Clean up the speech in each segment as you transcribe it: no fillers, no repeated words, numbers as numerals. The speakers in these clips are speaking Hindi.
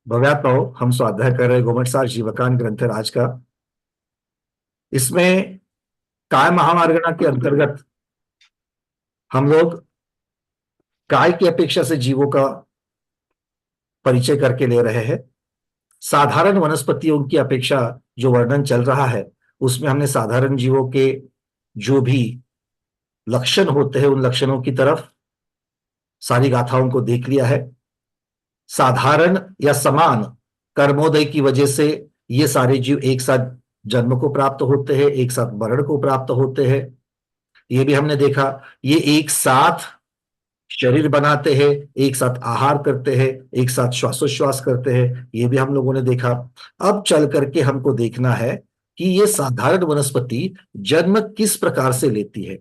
भव्यात्माओं, हम स्वाध्याय कर रहे गोमटसार जीवकान ग्रंथ राज का। इसमें काय महामार्गणा के अंतर्गत हम लोग काय की अपेक्षा से जीवों का परिचय करके ले रहे हैं। साधारण वनस्पतियों की अपेक्षा जो वर्णन चल रहा है उसमें हमने साधारण जीवों के जो भी लक्षण होते हैं उन लक्षणों की तरफ सारी गाथाओं को देख लिया है। साधारण या समान कर्मोदय की वजह से ये सारे जीव एक साथ जन्म को प्राप्त होते हैं, एक साथ मरण को प्राप्त होते हैं। ये भी हमने देखा। ये एक साथ शरीर बनाते हैं, एक साथ आहार करते हैं, एक साथ श्वासोश्वास करते हैं, ये भी हम लोगों ने देखा। अब चल करके हमको देखना है कि ये साधारण वनस्पति जन्म किस प्रकार से लेती है।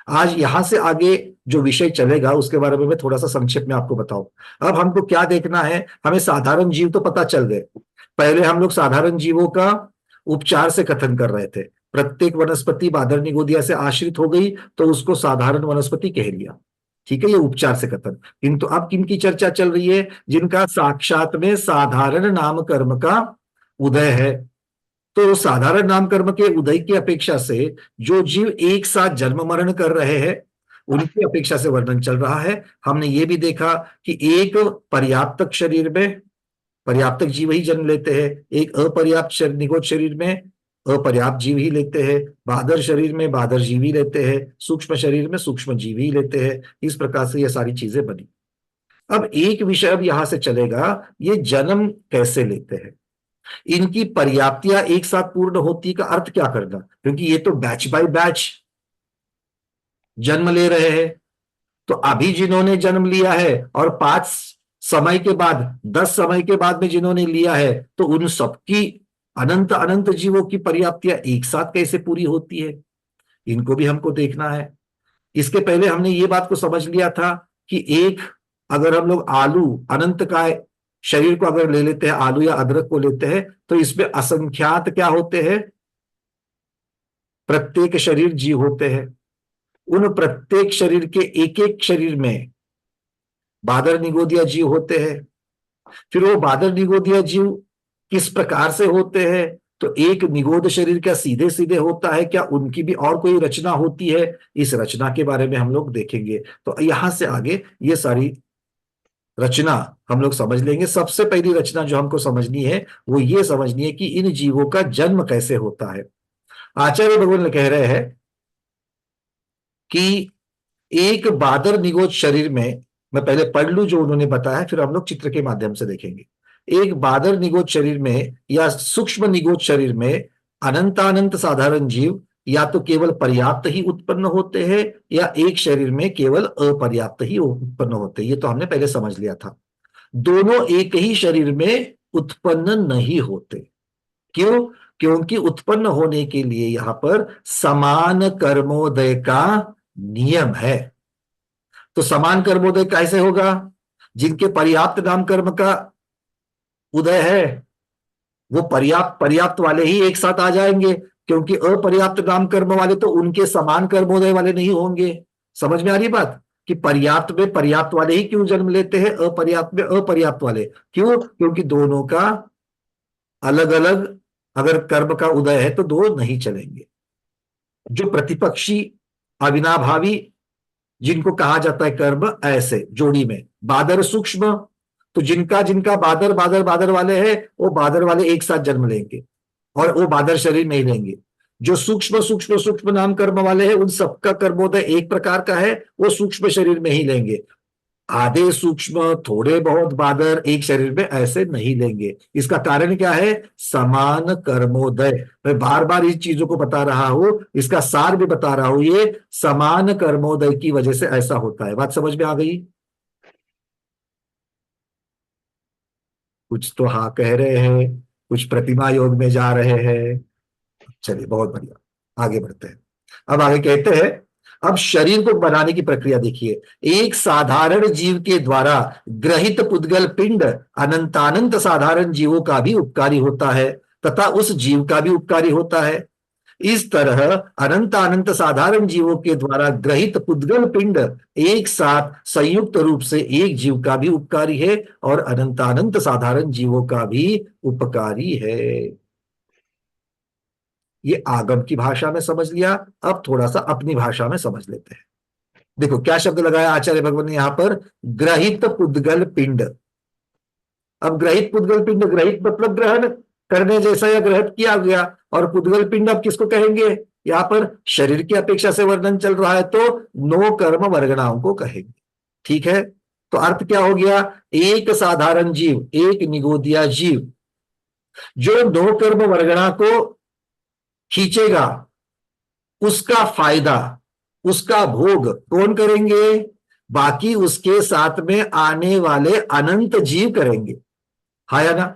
आज यहां से आगे जो विषय चलेगा उसके बारे में मैं थोड़ा सा संक्षेप में आपको बताऊं। अब हमको क्या देखना है, हमें साधारण जीव तो पता चल गए। पहले हम लोग साधारण जीवों का उपचार से कथन कर रहे थे। प्रत्येक वनस्पति बादर निगोदिया से आश्रित हो गई तो उसको साधारण वनस्पति कह लिया। ठीक है, ये उपचार से कथन। किंतु अब किनकी चर्चा चल रही है? जिनका साक्षात में साधारण नाम कर्म का उदय है। तो साधारण नाम कर्म के उदय की अपेक्षा से जो जीव एक साथ जन्म मरण कर रहे हैं उनकी अपेक्षा से वर्णन चल रहा है। हमने ये भी देखा कि एक पर्याप्त शरीर में पर्याप्त जीव ही जन्म लेते हैं, एक अपर्याप्त निगोद शरीर में अपर्याप्त जीव ही लेते हैं, बादर शरीर में बादर जीव ही लेते हैं, सूक्ष्म शरीर में सूक्ष्म जीव ही लेते हैं। इस प्रकार से ये सारी चीजें बनी। अब एक विषय अब यहां से चलेगा, ये जन्म कैसे लेते हैं, इनकी पर्याप्तियां एक साथ पूर्ण होती का अर्थ क्या करना, क्योंकि ये तो बैच बाय बैच जन्म ले रहे हैं। तो अभी जिन्होंने जन्म लिया है और 5 समय के बाद 10 समय के बाद में जिन्होंने लिया है, तो उन सबकी अनंत अनंत जीवों की पर्याप्तियां एक साथ कैसे पूरी होती है, इनको भी हमको देखना है। इसके पहले हमने ये बात को समझ लिया था कि एक, अगर हम लोग आलू अनंत काय शरीर को अगर ले लेते हैं, आलू या अदरक को लेते हैं, तो इसमें असंख्यात क्या होते हैं, प्रत्येक शरीर जीव होते हैं। उन प्रत्येक शरीर के एक एक शरीर में बादर निगोदिया जीव होते हैं। फिर वो बादर निगोदिया जीव किस प्रकार से होते हैं, तो एक निगोद शरीर क्या सीधे सीधे होता है, क्या उनकी भी और कोई रचना होती है, इस रचना के बारे में हम लोग देखेंगे। तो यहां से आगे ये सारी रचना हम लोग समझ लेंगे। सबसे पहली रचना जो हमको समझनी है वो ये समझनी है कि इन जीवों का जन्म कैसे होता है। आचार्य भगवान कह रहे हैं कि एक बादर निगोद शरीर में, मैं पहले पढ़ लूं जो उन्होंने बताया, फिर हम लोग चित्र के माध्यम से देखेंगे। एक बादर निगोद शरीर में या सूक्ष्म निगोद शरीर में अनंतानंत साधारण जीव या तो केवल पर्याप्त ही उत्पन्न होते हैं या एक शरीर में केवल अपर्याप्त ही उत्पन्न होते हैं। ये तो हमने पहले समझ लिया था। दोनों एक ही शरीर में उत्पन्न नहीं होते। क्यों? क्योंकि उत्पन्न होने के लिए यहां पर समान कर्मोदय का नियम है। तो समान कर्मोदय कैसे होगा? जिनके पर्याप्त नाम कर्म का उदय है वो पर्याप्त पर्याप्त वाले ही एक साथ आ जाएंगे, क्योंकि अपर्याप्त नाम कर्म वाले तो उनके समान कर्मोदय वाले नहीं होंगे। समझ में आ रही बात कि पर्याप्त में पर्याप्त वाले ही क्यों जन्म लेते हैं, अपर्याप्त में अपर्याप्त वाले क्यों? क्योंकि दोनों का अलग अलग अगर कर्म का उदय है तो दो नहीं चलेंगे। जो प्रतिपक्षी अविनाभावी जिनको कहा जाता है कर्म, ऐसे जोड़ी में बादर सूक्ष्म, तो जिनका जिनका बादर बादर बादर वाले हैं वो बादर वाले एक साथ जन्म लेंगे और वो बादर शरीर नहीं लेंगे। जो सूक्ष्म सूक्ष्म सूक्ष्म नाम कर्म वाले हैं उन सबका कर्मोदय एक प्रकार का है, वो सूक्ष्म शरीर में ही लेंगे। आधे सूक्ष्म थोड़े बहुत बादर एक शरीर में ऐसे नहीं लेंगे। इसका कारण क्या है? समान कर्मोदय। मैं बार बार इस चीजों को बता रहा हूं, इसका सार भी बता रहा हूं। ये समान कर्मोदय की वजह से ऐसा होता है। बात समझ में आ गई? कुछ तो हाँ कह रहे हैं, कुछ प्रतिमा योग में जा रहे हैं। चलिए बहुत बढ़िया, आगे बढ़ते हैं। अब आगे कहते हैं, अब शरीर को बनाने की प्रक्रिया देखिए। एक साधारण जीव के द्वारा ग्रहित पुद्गल पिंड अनंतानंत साधारण जीवों का भी उपकारी होता है तथा उस जीव का भी उपकारी होता है। इस तरह अनंत अनंत साधारण जीवों के द्वारा ग्रहित पुद्गल पिंड एक साथ संयुक्त रूप से एक जीव का भी उपकारी है और अनंत अनंत साधारण जीवों का भी उपकारी है। ये आगम की भाषा में समझ लिया। अब थोड़ा सा अपनी भाषा में समझ लेते हैं। देखो क्या शब्द लगाया आचार्य भगवान ने यहां पर, ग्रहित पुद्गल पिंड। अब ग्रहित पुद्गल पिंड, ग्रहित मतलब ग्रहण करने जैसा या ग्रहित किया गया, और पुद्गल पिंड अब किसको कहेंगे, यहां पर शरीर की अपेक्षा से वर्णन चल रहा है तो नो कर्म वर्गणाओं को कहेंगे। ठीक है, तो अर्थ क्या हो गया, एक साधारण जीव, एक निगोदिया जीव जो नो कर्म वर्गणा को खींचेगा, उसका फायदा, उसका भोग कौन करेंगे, बाकी उसके साथ में आने वाले अनंत जीव करेंगे। हाँ या ना।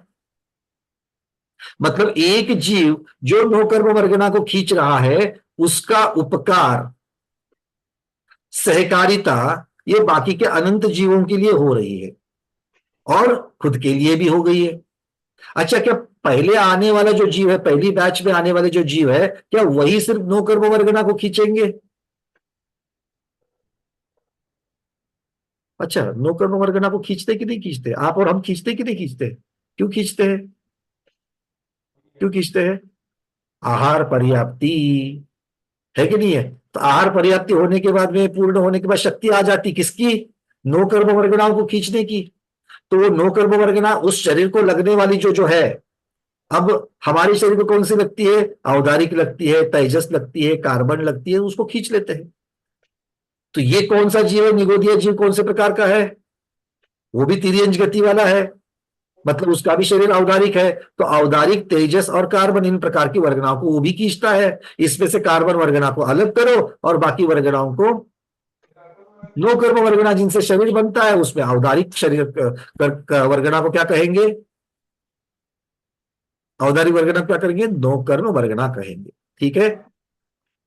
मतलब एक जीव जो नौकर्म वर्गना को खींच रहा है, उसका उपकार, सहकारिता, ये बाकी के अनंत जीवों के लिए हो रही है और खुद के लिए भी हो गई है। अच्छा, क्या पहले आने वाला जो जीव है, पहली बैच में आने वाले जो जीव है, क्या वही सिर्फ नौकर्म वर्गना को खींचेंगे? अच्छा, नौकर्म वर्गना को खींचते कि नहीं खींचते, आप और हम खींचते कि नहीं खींचते? क्यों खींचते हैं? क्यों खींचते हैं? आहार पर्याप्ति, है कि नहीं है? तो आहार पर्याप्ति होने के बाद में, पूर्ण होने के बाद शक्ति आ जाती किसकी, नो कर्म वर्गनाओं को खींचने की। तो वो नो कर्म वर्गना उस शरीर को लगने वाली जो जो है, अब हमारे शरीर को कौन सी लगती है, औदारिक लगती है, तेजस लगती है, कार्बन लगती है, उसको खींच लेते हैं। तो ये कौन सा जीव है, निगोदिया जीव कौन से प्रकार का है, वो भी तिर्यंज गति वाला है, मतलब उसका भी शरीर औदारिक है। तो औदारिक, तेजस और कार्बन, इन प्रकार की वर्गनाओं को वो भी खींचता है। इसमें से कार्बन वर्गना को अलग करो और बाकी वर्गनाओं को, नो कर्म वर्गना जिनसे शरीर बनता है उसमें औदारिक शरीर वर्गना को क्या कहेंगे, औदारिक वर्गना क्या करेंगे, नो कर्म वर्गना कहेंगे। ठीक है,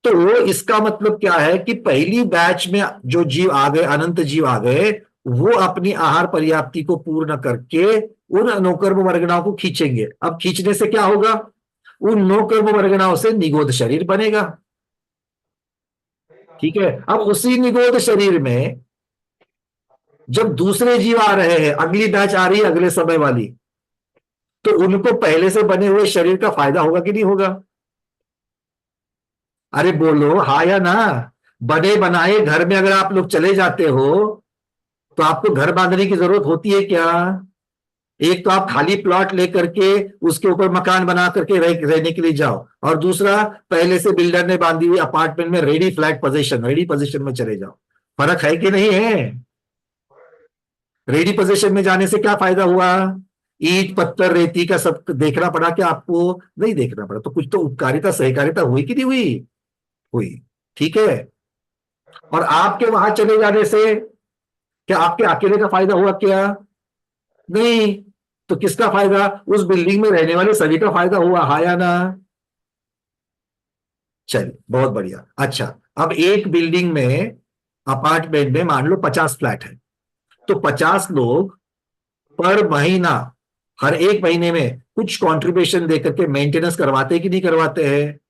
तो इसका मतलब क्या है कि पहली बैच में जो जीव आ गए, अनंत जीव आ गए, वो अपनी आहार पर्याप्ति को पूर्ण करके उन नौकर्म वर्गनाओं को खींचेंगे। अब खींचने से क्या होगा, उन नौकर्म वर्गनाओं से निगोद शरीर बनेगा। ठीक है, अब उसी निगोद शरीर में जब दूसरे जीव आ रहे हैं, अगली बैच आ रही है अगले समय वाली, तो उनको पहले से बने हुए शरीर का फायदा होगा कि नहीं होगा? अरे बोलो हाँ या ना। बने बनाए घर में अगर आप लोग चले जाते हो, तो आपको घर बांधने की जरूरत होती है क्या? एक तो आप खाली प्लॉट लेकर के उसके ऊपर मकान बना करके रहने के लिए जाओ, और दूसरा पहले से बिल्डर ने बांधी हुई अपार्टमेंट में ready flat position, ready position में चले जाओ। फर्क है कि नहीं है? रेडी पोजीशन में जाने से क्या फायदा हुआ, ईंट पत्थर रेती का सब देखना पड़ा कि आपको? नहीं देखना पड़ा। तो कुछ तो उपकारिता सहकारिता हुई कि नहीं हुई? हुई। ठीक है, और आपके वहां चले जाने से क्या आपके अकेले का फायदा हुआ क्या? नहीं। तो किसका फायदा, उस बिल्डिंग में रहने वाले सभी का फायदा हुआ, हाँ या ना? चलिए बहुत बढ़िया। अच्छा, अब एक बिल्डिंग में, अपार्टमेंट में मान लो 50 फ्लैट है, तो 50 लोग पर महीना, हर एक महीने में कुछ कंट्रीब्यूशन देकर के मेंटेनेंस करवाते कि नहीं करवाते हैं?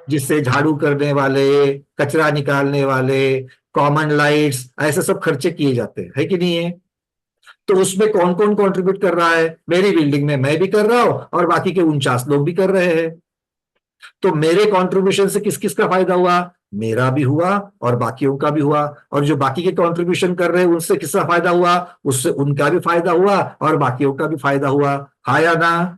जिससे झाड़ू करने वाले, कचरा निकालने वाले, कॉमन लाइट्स, ऐसे सब खर्चे किए जाते हैं, है कि नहीं है? तो उसमें कौन कौन कंट्रीब्यूट कर रहा है, मेरी बिल्डिंग में मैं भी कर रहा हूं और बाकी के 49 लोग भी कर रहे हैं। तो मेरे कंट्रीब्यूशन से किस किस का फायदा हुआ, मेरा भी हुआ और बाकियों का भी हुआ। और जो बाकी के कंट्रीब्यूशन कर रहे हैं उनसे किसका फायदा हुआ, उससे उनका भी फायदा हुआ और बाकियों का भी फायदा हुआ। हाँ या ना?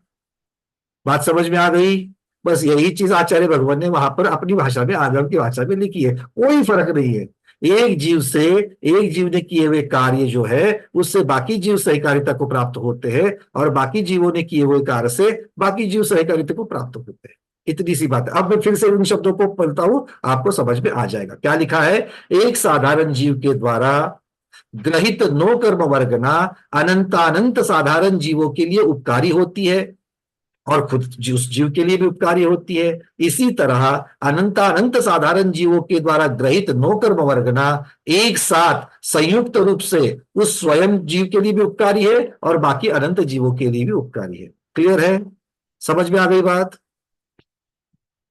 बात समझ में आ गई? बस यही चीज आचार्य भगवान ने वहां पर अपनी भाषा में, आगम की भाषा में लिखी है। कोई फर्क नहीं है। एक जीव से, एक जीव ने किए हुए कार्य जो है उससे बाकी जीव सहकारिता को प्राप्त होते हैं, और बाकी जीवों ने किए हुए कार्य से बाकी जीव सहकारिता को प्राप्त होते हैं। इतनी सी बात है। अब मैं फिर से उन शब्दों को पढ़ता हूं, आपको समझ में आ जाएगा क्या लिखा है। एक साधारण जीव के द्वारा ग्रहित नो कर्म वर्गना अनंतानंत साधारण जीवों के लिए उपकारी होती है और खुद उस जीव के लिए भी उपकारी होती है। इसी तरह अनंतानंत साधारण जीवों के द्वारा ग्रहित नो कर्म वर्गना एक साथ संयुक्त रूप से उस स्वयं जीव के लिए भी उपकारी है और बाकी अनंत जीवों के लिए भी उपकारी है। क्लियर है? समझ में आ गई बात?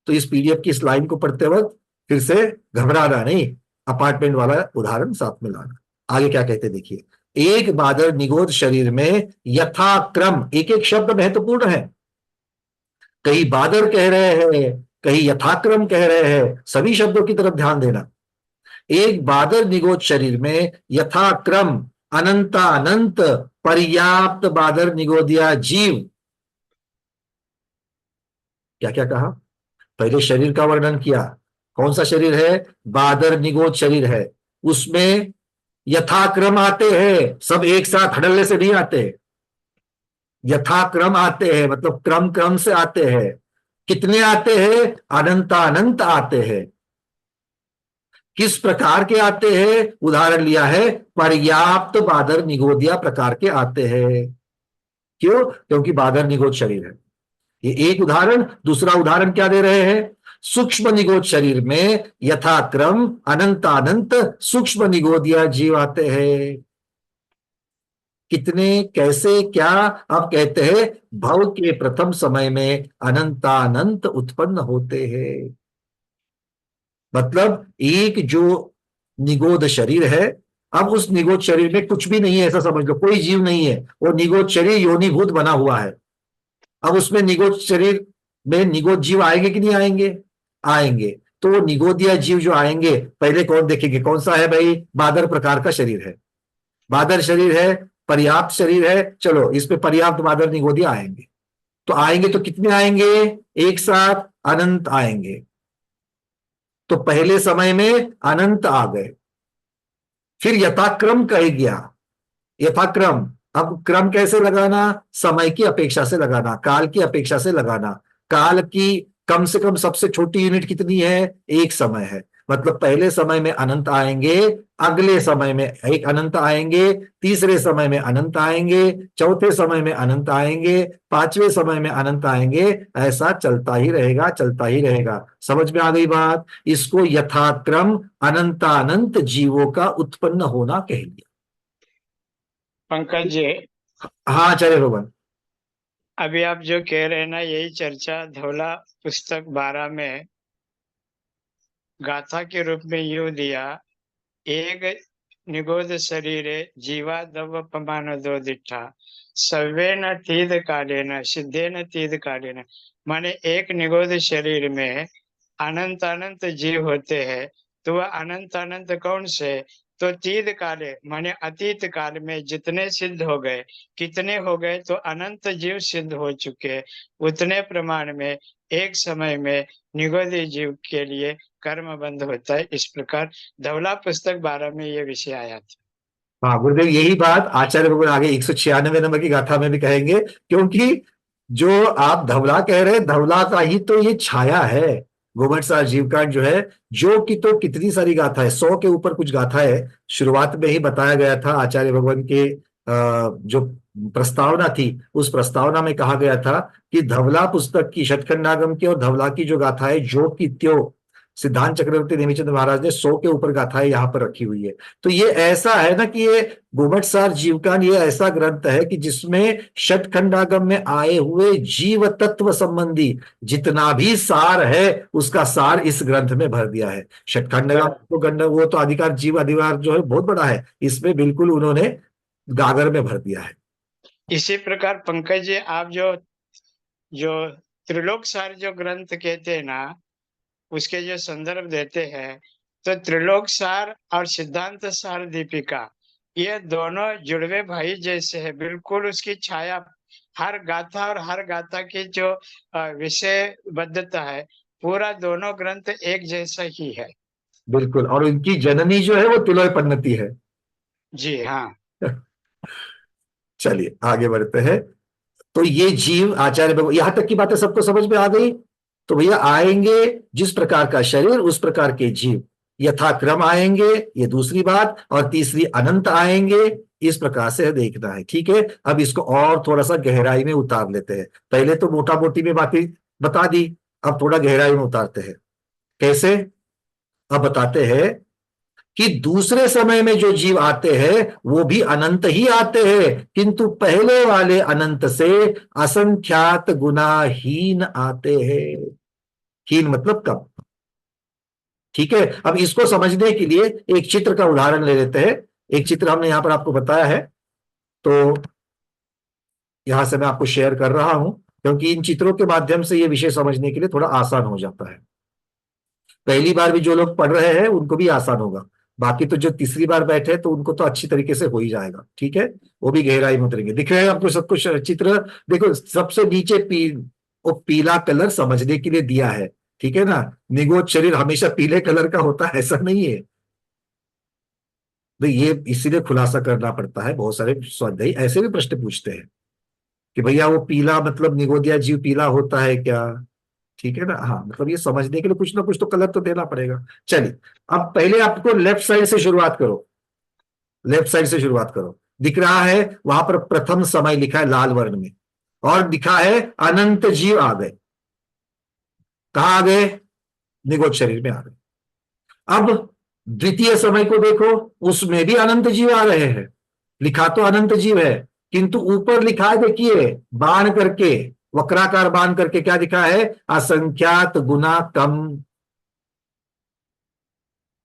तो इस पीडीएफ की इस लाइन को पढ़ते वक्त फिर से घबराना नहीं, अपार्टमेंट वाला उदाहरण साथ में लाना। आगे क्या कहते देखिए, एक बादल निगोद शरीर में यथाक्रम, एक एक शब्द महत्वपूर्ण है, कई बादल कह रहे हैं, कई यथाक्रम कह रहे हैं, सभी शब्दों की तरफ ध्यान देना। एक बादल निगोद शरीर में यथाक्रम अनंतानंत पर्याप्त बादल निगोदिया जीव। क्या क्या कहा, पहले शरीर का वर्णन किया, कौन सा शरीर है, बादल निगोद शरीर है, उसमें यथाक्रम आते हैं, सब एक साथ हड़ल्ले से नहीं आते, यथाक्रम आते हैं, मतलब क्रम क्रम से आते हैं। कितने आते हैं, अनंतानंत आते हैं। किस प्रकार के आते हैं, उदाहरण लिया है, पर्याप्त बादल निगोदिया प्रकार के आते हैं। क्यों, क्योंकि बादल निगोद शरीर है। ये एक उदाहरण। दूसरा उदाहरण क्या दे रहे हैं, सूक्ष्म निगोद शरीर में यथाक्रम अनंतानंत सूक्ष्म निगोदिया जीव आते हैं। कितने, कैसे, क्या, अब कहते हैं भव के प्रथम समय में अनंतानंत उत्पन्न होते हैं। मतलब एक जो निगोद शरीर है, अब उस निगोद शरीर में कुछ भी नहीं है, ऐसा समझ लो, कोई जीव नहीं है, वो निगोद शरीर योनिभूत बना हुआ है। अब उसमें निगोद शरीर में निगोद जीव आएंगे कि नहीं आएंगे, आएंगे। तो वो निगोदिया जीव जो आएंगे, पहले कौन देखेंगे, कौन सा है भाई, बादल प्रकार का शरीर है, बादल शरीर है, पर्याप्त शरीर है, चलो इस पे पर्याप्त बादल निगोदिया आएंगे। तो आएंगे तो कितने आएंगे, एक साथ अनंत आएंगे। तो पहले समय में अनंत आ गए, फिर यथाक्रम कह गया, यथाक्रम। अब क्रम कैसे लगाना, समय की अपेक्षा से लगाना, काल की अपेक्षा से लगाना। काल की कम से कम सबसे छोटी यूनिट कितनी है, एक समय है। मतलब पहले समय में अनंत आएंगे, अगले समय में एक अनंत आएंगे, तीसरे समय में अनंत आएंगे, चौथे समय में अनंत आएंगे, पांचवें समय में अनंत आएंगे, ऐसा चलता ही रहेगा, चलता ही रहेगा। समझ में आ गई बात, इसको यथाक्रम अनंतानंत जीवों का उत्पन्न होना कह दिया। पंकज जी, हाँ आचार्य भगवान, अभी आप जो कह रहे हैं ना, यही चर्चा धवला पुस्तक 12 में गाथा के रूप में यूं दिया, एक निगोद शरीरे जीवा दव पमान दो दिठा सव्वेन तीद कालेन सिद्धेन तीद कालेन। माने एक निगोद शरीर में अनंत अनंत जीव होते हैं, तो वह अनंत अनंत कौन से, तो तीद काले माने अतीत काल में जितने सिद्ध हो गए, कितने हो गए, तो अनंत जीव सिद्ध हो चुके, उतने प्रमाण में एक समय में निगोदी जीव के लिए कर्म बंद होता है। इस प्रकार धवला पुस्तक 12 में ये विषय आया था। हाँ गुरुदेव, यही बात आचार्य भगवान आगे 196 नंबर की गाथा में भी कहेंगे, क्योंकि जो आप धवला कह रहे हैं, धवला का ही तो ये छाया है। गोमटसार जीवकांड जो है, जो कि तो कितनी सारी गाथा है, 100 के ऊपर कुछ गाथा है। शुरुआत में ही बताया गया था आचार्य भगवान के जो प्रस्तावना थी, उस प्रस्तावना में कहा गया था कि धवला पुस्तक की, शतखंडागम की और धवला की जो गाथा है, जो कि त्यो सिद्धांत चक्रवर्ती नेमिचंद महाराज ने 100 के ऊपर गाथाएं यहाँ पर रखी हुई है। तो ये ऐसा है ना कि ये गोमटसार जीवकांड ये ऐसा ग्रंथ है कि जिसमें षटखंडागम में आए हुए जीव तत्व संबंधी जितना भी सार है, उसका सार इस ग्रंथ में भर दिया है। षटखंडागम तो गंड वो तो अधिकार जीव अधिकार जो है बहुत बड़ा है, इसमें बिल्कुल उन्होंने गागर में भर दिया है। इसी प्रकार पंकज जी, आप जो जो त्रिलोक सार जो ग्रंथ कहते हैं ना, उसके जो संदर्भ देते हैं, तो त्रिलोक सार और सिद्धांत सार दीपिका, ये दोनों जुड़वे भाई जैसे है, बिल्कुल उसकी छाया हर गाथा और हर गाथा की जो विषय बद्धता है, पूरा दोनों ग्रंथ एक जैसा ही है। बिल्कुल, और उनकी जननी जो है वो तिलोय पन्नति है। जी हाँ। चलिए आगे बढ़ते हैं। तो ये जीव आचार्य भगवान, यहां तक की बातें सबको समझ में आ गई। तो भैया आएंगे जिस प्रकार का शरीर उस प्रकार के जीव, यथाक्रम आएंगे, ये दूसरी बात, और तीसरी अनंत आएंगे, इस प्रकार से देखना है। ठीक है, अब इसको और थोड़ा सा गहराई में उतार लेते हैं। पहले तो मोटा मोटी में बातें बता दी, अब थोड़ा गहराई में उतारते हैं। कैसे, अब बताते हैं कि दूसरे समय में जो जीव आते हैं वो भी अनंत ही आते हैं, किंतु पहले वाले अनंत से असंख्यात गुनाहीन आते हैं। हीन मतलब कम। ठीक है, अब इसको समझने के लिए एक चित्र का उदाहरण ले लेते हैं। एक चित्र हमने यहां पर आपको बताया है, तो यहां से मैं आपको शेयर कर रहा हूं, क्योंकि इन चित्रों के माध्यम से ये विषय समझने के लिए थोड़ा आसान हो जाता है। पहली बार भी जो लोग पढ़ रहे हैं उनको भी आसान होगा, बाकी तो जो तीसरी बार बैठे तो उनको तो अच्छी तरीके से हो ही जाएगा। ठीक है, वो भी गहराई में उतरेंगे। दिख रहे हैं आपको सब कुछ चित्र? देखो सबसे नीचे वो पीला कलर समझने के लिए दिया है। ठीक है ना, निगोद शरीर हमेशा पीले कलर का होता है ऐसा नहीं है। तो ये इसीलिए खुलासा करना पड़ता है। बहुत सारे स्वाध्यायी ऐसे भी प्रश्न पूछते हैं कि भैया वो पीला मतलब निगोदिया जीव पीला होता है क्या? ठीक है ना, हाँ, मतलब ये समझने के लिए कुछ ना कुछ तो कलर तो देना पड़ेगा। चलिए, अब पहले आपको लेफ्ट साइड से शुरुआत करो। लेफ्ट साइड से शुरुआत करो। दिख रहा है वहां पर प्रथम समय लिखा है लाल वर्ण में, और लिखा है अनंत जीव आ गए। कहा आ गए? निगोद शरीर में आ गए। अब द्वितीय समय को देखो, उसमें भी अनंत जीव आ रहे हैं। लिखा तो अनंत जीव है, किंतु ऊपर लिखा है, देखिए बाण करके, वक्राकार बाण करके क्या लिखा है? असंख्यात गुना कम।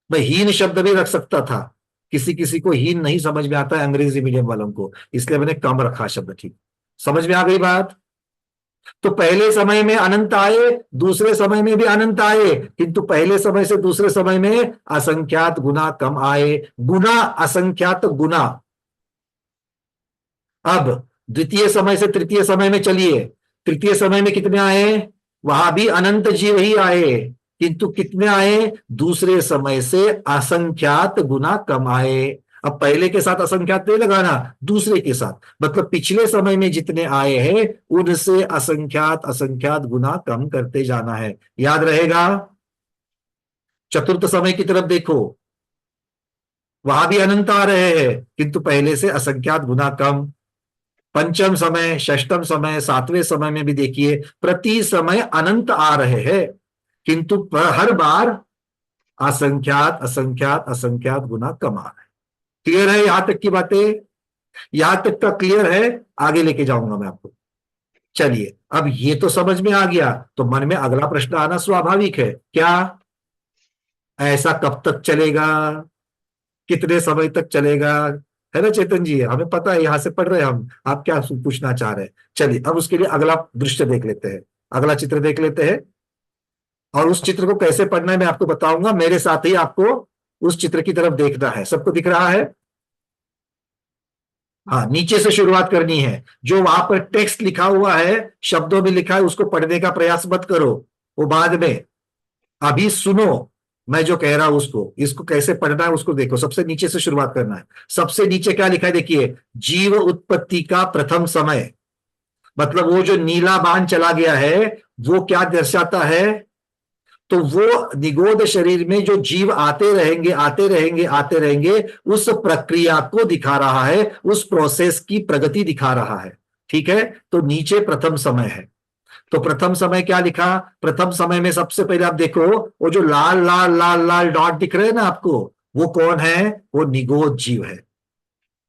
मैं हीन शब्द भी रख सकता था, किसी किसी को हीन नहीं समझ में आता है, अंग्रेजी मीडियम वालों को, इसलिए मैंने कम रखा शब्द। ठीक, समझ में आ गई बात? तो पहले समय में अनंत आए, दूसरे समय में भी अनंत आए, किंतु पहले समय से दूसरे समय में असंख्यात गुना कम आए। गुना, असंख्यात गुना। अब द्वितीय समय से तृतीय समय में चलिए। तृतीय समय में कितने आए? वहां भी अनंत जीव ही आए, किंतु कितने आए? दूसरे समय से असंख्यात गुना कम आए। अब पहले के साथ असंख्यात नहीं लगाना, दूसरे के साथ, मतलब पिछले समय में जितने आए हैं उनसे असंख्यात असंख्यात गुना कम करते जाना है। याद रहेगा? चतुर्थ समय की तरफ देखो, वहां भी अनंत आ रहे हैं, किंतु पहले से असंख्यात गुना कम। पंचम समय, षष्टम समय, सातवें समय में भी देखिए प्रति समय अनंत आ रहे हैं, किंतु हर बार असंख्यात असंख्यात असंख्यात गुना कम आ रहे हैं। क्लियर है यहां तक की बातें? यहां तक का क्लियर है? आगे लेके जाऊंगा मैं आपको। चलिए, अब ये तो समझ में आ गया, तो मन में अगला प्रश्न आना स्वाभाविक है। क्या ऐसा कब तक चलेगा? कितने समय तक चलेगा? है ना चेतन जी, हमें पता है, यहां से पढ़ रहे हैं हम, आप क्या पूछना चाह रहे हैं। चलिए, अब उसके लिए अगला दृश्य देख लेते हैं, अगला चित्र देख लेते हैं। और उस चित्र को कैसे पढ़ना है मैं आपको बताऊंगा, मेरे साथ ही आपको उस चित्र की तरफ देखना है। सबको दिख रहा है? हाँ, नीचे से शुरुआत करनी है। जो वहां पर टेक्स्ट लिखा हुआ है, शब्दों में लिखा है, उसको पढ़ने का प्रयास मत करो, वो बाद में। अभी सुनो मैं जो कह रहा हूं उसको, इसको कैसे पढ़ना है उसको देखो। सबसे नीचे से शुरुआत करना है। सबसे नीचे क्या लिखा है देखिए, जीव उत्पत्ति का प्रथम समय। मतलब वो जो नीला बाण चला गया है वो क्या दर्शाता है? तो वो निगोद शरीर में जो जीव आते रहेंगे आते रहेंगे आते रहेंगे, उस प्रक्रिया को दिखा रहा है, उस प्रोसेस की प्रगति दिखा रहा है। ठीक है, तो नीचे प्रथम समय है। तो प्रथम समय क्या लिखा? प्रथम समय में सबसे पहले आप देखो, वो जो लाल लाल लाल लाल डॉट दिख रहे हैं ना आपको, वो कौन है? वो निगोद जीव है।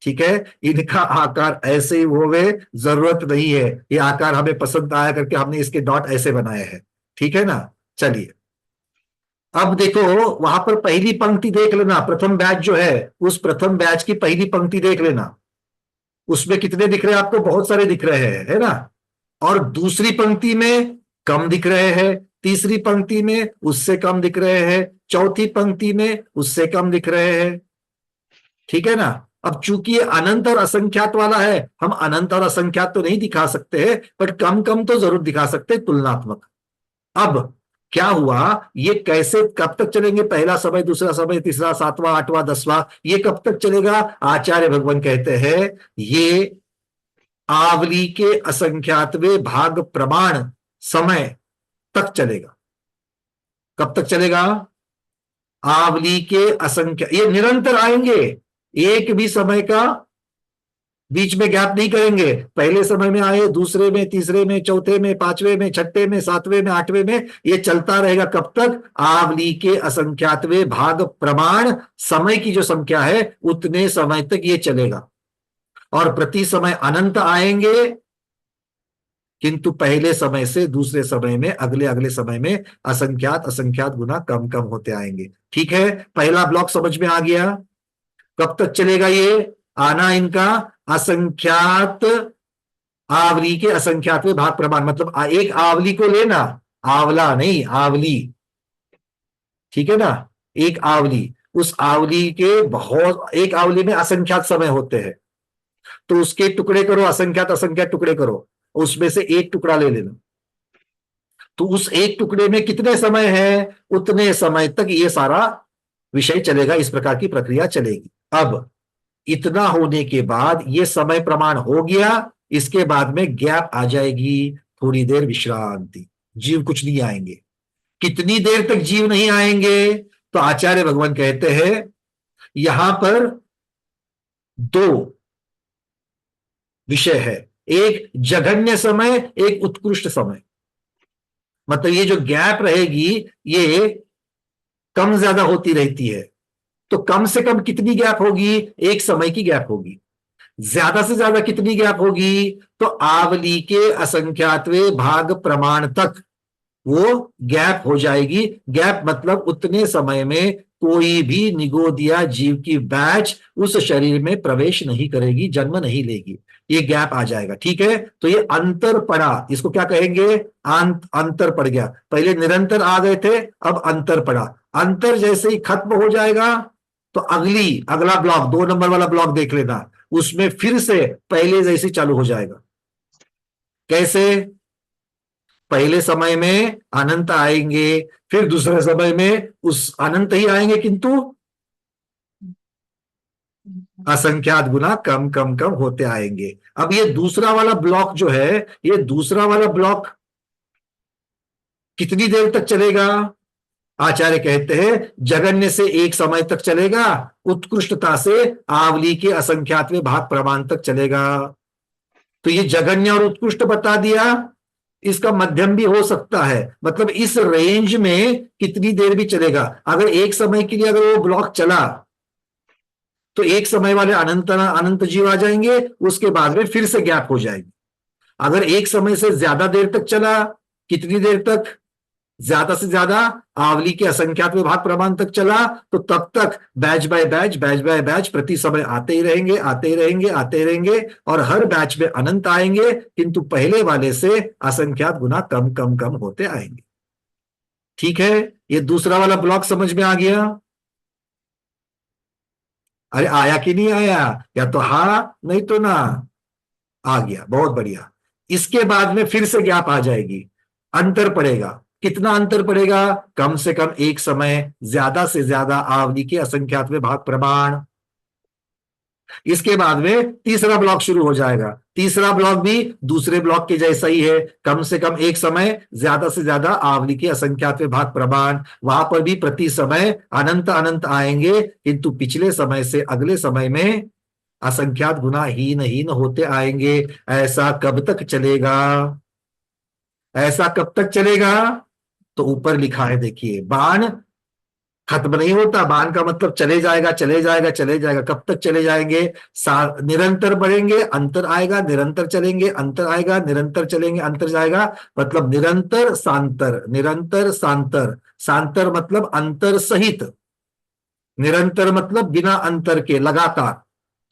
ठीक है, इनका आकार ऐसे ही होवे, जरूरत नहीं है ये आकार हमें पसंद आया करके हमने इसके डॉट ऐसे बनाए हैं। ठीक है ना। चलिए, अब देखो वहां पर पहली पंक्ति देख लेना, प्रथम बैच जो है, उस प्रथम बैच की पहली पंक्ति देख लेना। उसमें कितने दिख रहे हैं आपको? बहुत सारे दिख रहे हैं, है ना। और दूसरी पंक्ति में कम दिख रहे हैं, तीसरी पंक्ति में उससे कम दिख रहे हैं, चौथी पंक्ति में उससे कम दिख रहे हैं। ठीक है ना। अब चूंकि ये अनंत और असंख्यात वाला है, हम अनंत और असंख्यात तो नहीं दिखा सकते हैं, पर कम कम तो जरूर दिखा सकते हैं, तुलनात्मक। अब क्या हुआ, ये कैसे कब तक चलेंगे? पहला समय, दूसरा समय, तीसरा, सातवां, आठवां, दसवां, ये कब तक चलेगा? आचार्य भगवान कहते हैं ये आवली के असंख्यातवें भाग प्रमाण समय तक चलेगा। कब तक चलेगा? आवली के असंख्य, ये निरंतर आएंगे, एक भी समय का बीच में गैप नहीं करेंगे। पहले समय में आए, दूसरे में, तीसरे में, चौथे में, पांचवें में, छठे में, सातवें में, आठवें में, ये चलता रहेगा। कब तक? आवली के असंख्यातवें भाग प्रमाण समय की जो संख्या है उतने समय तक ये चलेगा। और प्रति समय अनंत आएंगे, किंतु पहले समय से दूसरे समय में, अगले अगले समय में असंख्यात असंख्यात गुना कम कम होते आएंगे। ठीक है, पहला ब्लॉक समझ में आ गया। कब तक चलेगा ये आना इनका? असंख्यात आवली के असंख्यात में भाग प्रमाण, मतलब एक आवली को लेना, आवला नहीं आवली, ठीक है ना, एक आवली, उस आवली के बहुत, एक आवली में असंख्यात समय होते हैं, तो उसके टुकड़े करो, असंख्यात असंख्यात टुकड़े करो, उसमें से एक टुकड़ा ले लेना, तो उस एक टुकड़े में कितने समय है, उतने समय तक ये सारा विषय चलेगा, इस प्रकार की प्रक्रिया चलेगी। अब इतना होने के बाद ये समय प्रमाण हो गया, इसके बाद में गैप आ जाएगी, थोड़ी देर विश्रांति, जीव कुछ नहीं आएंगे। कितनी देर तक जीव नहीं आएंगे? तो आचार्य भगवान कहते हैं यहां पर दो विषय है, एक जघन्य समय, एक उत्कृष्ट समय। मतलब ये जो गैप रहेगी ये कम ज्यादा होती रहती है, तो कम से कम कितनी गैप होगी? एक समय की गैप होगी। ज्यादा से ज्यादा कितनी गैप होगी? तो आवली के असंख्यातवें भाग प्रमाण तक वो गैप हो जाएगी। गैप मतलब उतने समय में कोई भी निगोदिया जीव की बैच उस शरीर में प्रवेश नहीं करेगी, जन्म नहीं लेगी, ये गैप आ जाएगा। ठीक है, तो ये अंतर पड़ा, इसको क्या कहेंगे? अंतर पड़ गया। पहले निरंतर आ गए थे, अब अंतर पड़ा। अंतर जैसे ही खत्म हो जाएगा तो अगला ब्लॉक, 2 नंबर वाला ब्लॉक देख लेना, उसमें फिर से पहले जैसे चालू हो जाएगा। कैसे? पहले समय में अनंत आएंगे, फिर दूसरे समय में उस अनंत ही आएंगे, किंतु असंख्यात गुना कम कम कम होते आएंगे। अब ये दूसरा वाला ब्लॉक जो है, ये दूसरा वाला ब्लॉक कितनी देर तक चलेगा? आचार्य कहते हैं जगन्य से एक समय तक चलेगा, उत्कृष्टता से आवली के असंख्यातवें भाग प्रमाण तक चलेगा। तो ये जगन्य और उत्कृष्ट बता दिया, इसका मध्यम भी हो सकता है, मतलब इस रेंज में कितनी देर भी चलेगा। अगर एक समय के लिए अगर वो ब्लॉक चला तो एक समय वाले अनंत अनंत जीव आ जाएंगे, उसके बाद में फिर से गैप हो जाएगी। अगर एक समय से ज्यादा देर तक चला, कितनी देर तक? ज्यादा से ज्यादा आवली के असंख्यात विभाग प्रमाण तक चला, तो तब तक बैच बाय बैच प्रति समय आते ही रहेंगे, आते ही रहेंगे, आते ही रहेंगे, और हर बैच में अनंत आएंगे, किंतु पहले वाले से असंख्यात गुना कम कम कम होते आएंगे। ठीक है, ये दूसरा वाला ब्लॉक समझ में आ गया? अरे आया कि नहीं आया? या तो हाँ, नहीं तो ना। आ गया, बहुत बढ़िया। इसके बाद में फिर से गैप आ जाएगी, अंतर पड़ेगा। कितना अंतर पड़ेगा? कम से कम एक समय, ज्यादा से ज्यादा आवली के असंख्यात में भाग प्रमाण। इसके बाद में तीसरा ब्लॉक शुरू हो जाएगा। तीसरा ब्लॉक भी दूसरे ब्लॉक के जैसा ही है, कम से कम एक समय, ज्यादा से ज्यादा आवली के असंख्यात में भाग प्रमाण। वहां पर भी प्रति समय अनंत अनंत आएंगे, किंतु पिछले समय से अगले समय में असंख्यात गुना हीन हीन होते आएंगे। ऐसा कब तक चलेगा? ऐसा कब तक चलेगा? तो ऊपर लिखा है, देखिए, बाण खत्म नहीं होता। बाण का मतलब चले जाएगा, चले जाएगा, चले जाएगा। कब तक चले जाएंगे? निरंतर बढ़ेंगे, अंतर आएगा, निरंतर चलेंगे, अंतर आएगा, निरंतर चलेंगे, अंतर जाएगा। मतलब निरंतर सांतर, निरंतर सांतर। सांतर मतलब अंतर सहित, निरंतर मतलब बिना अंतर के, लगातार।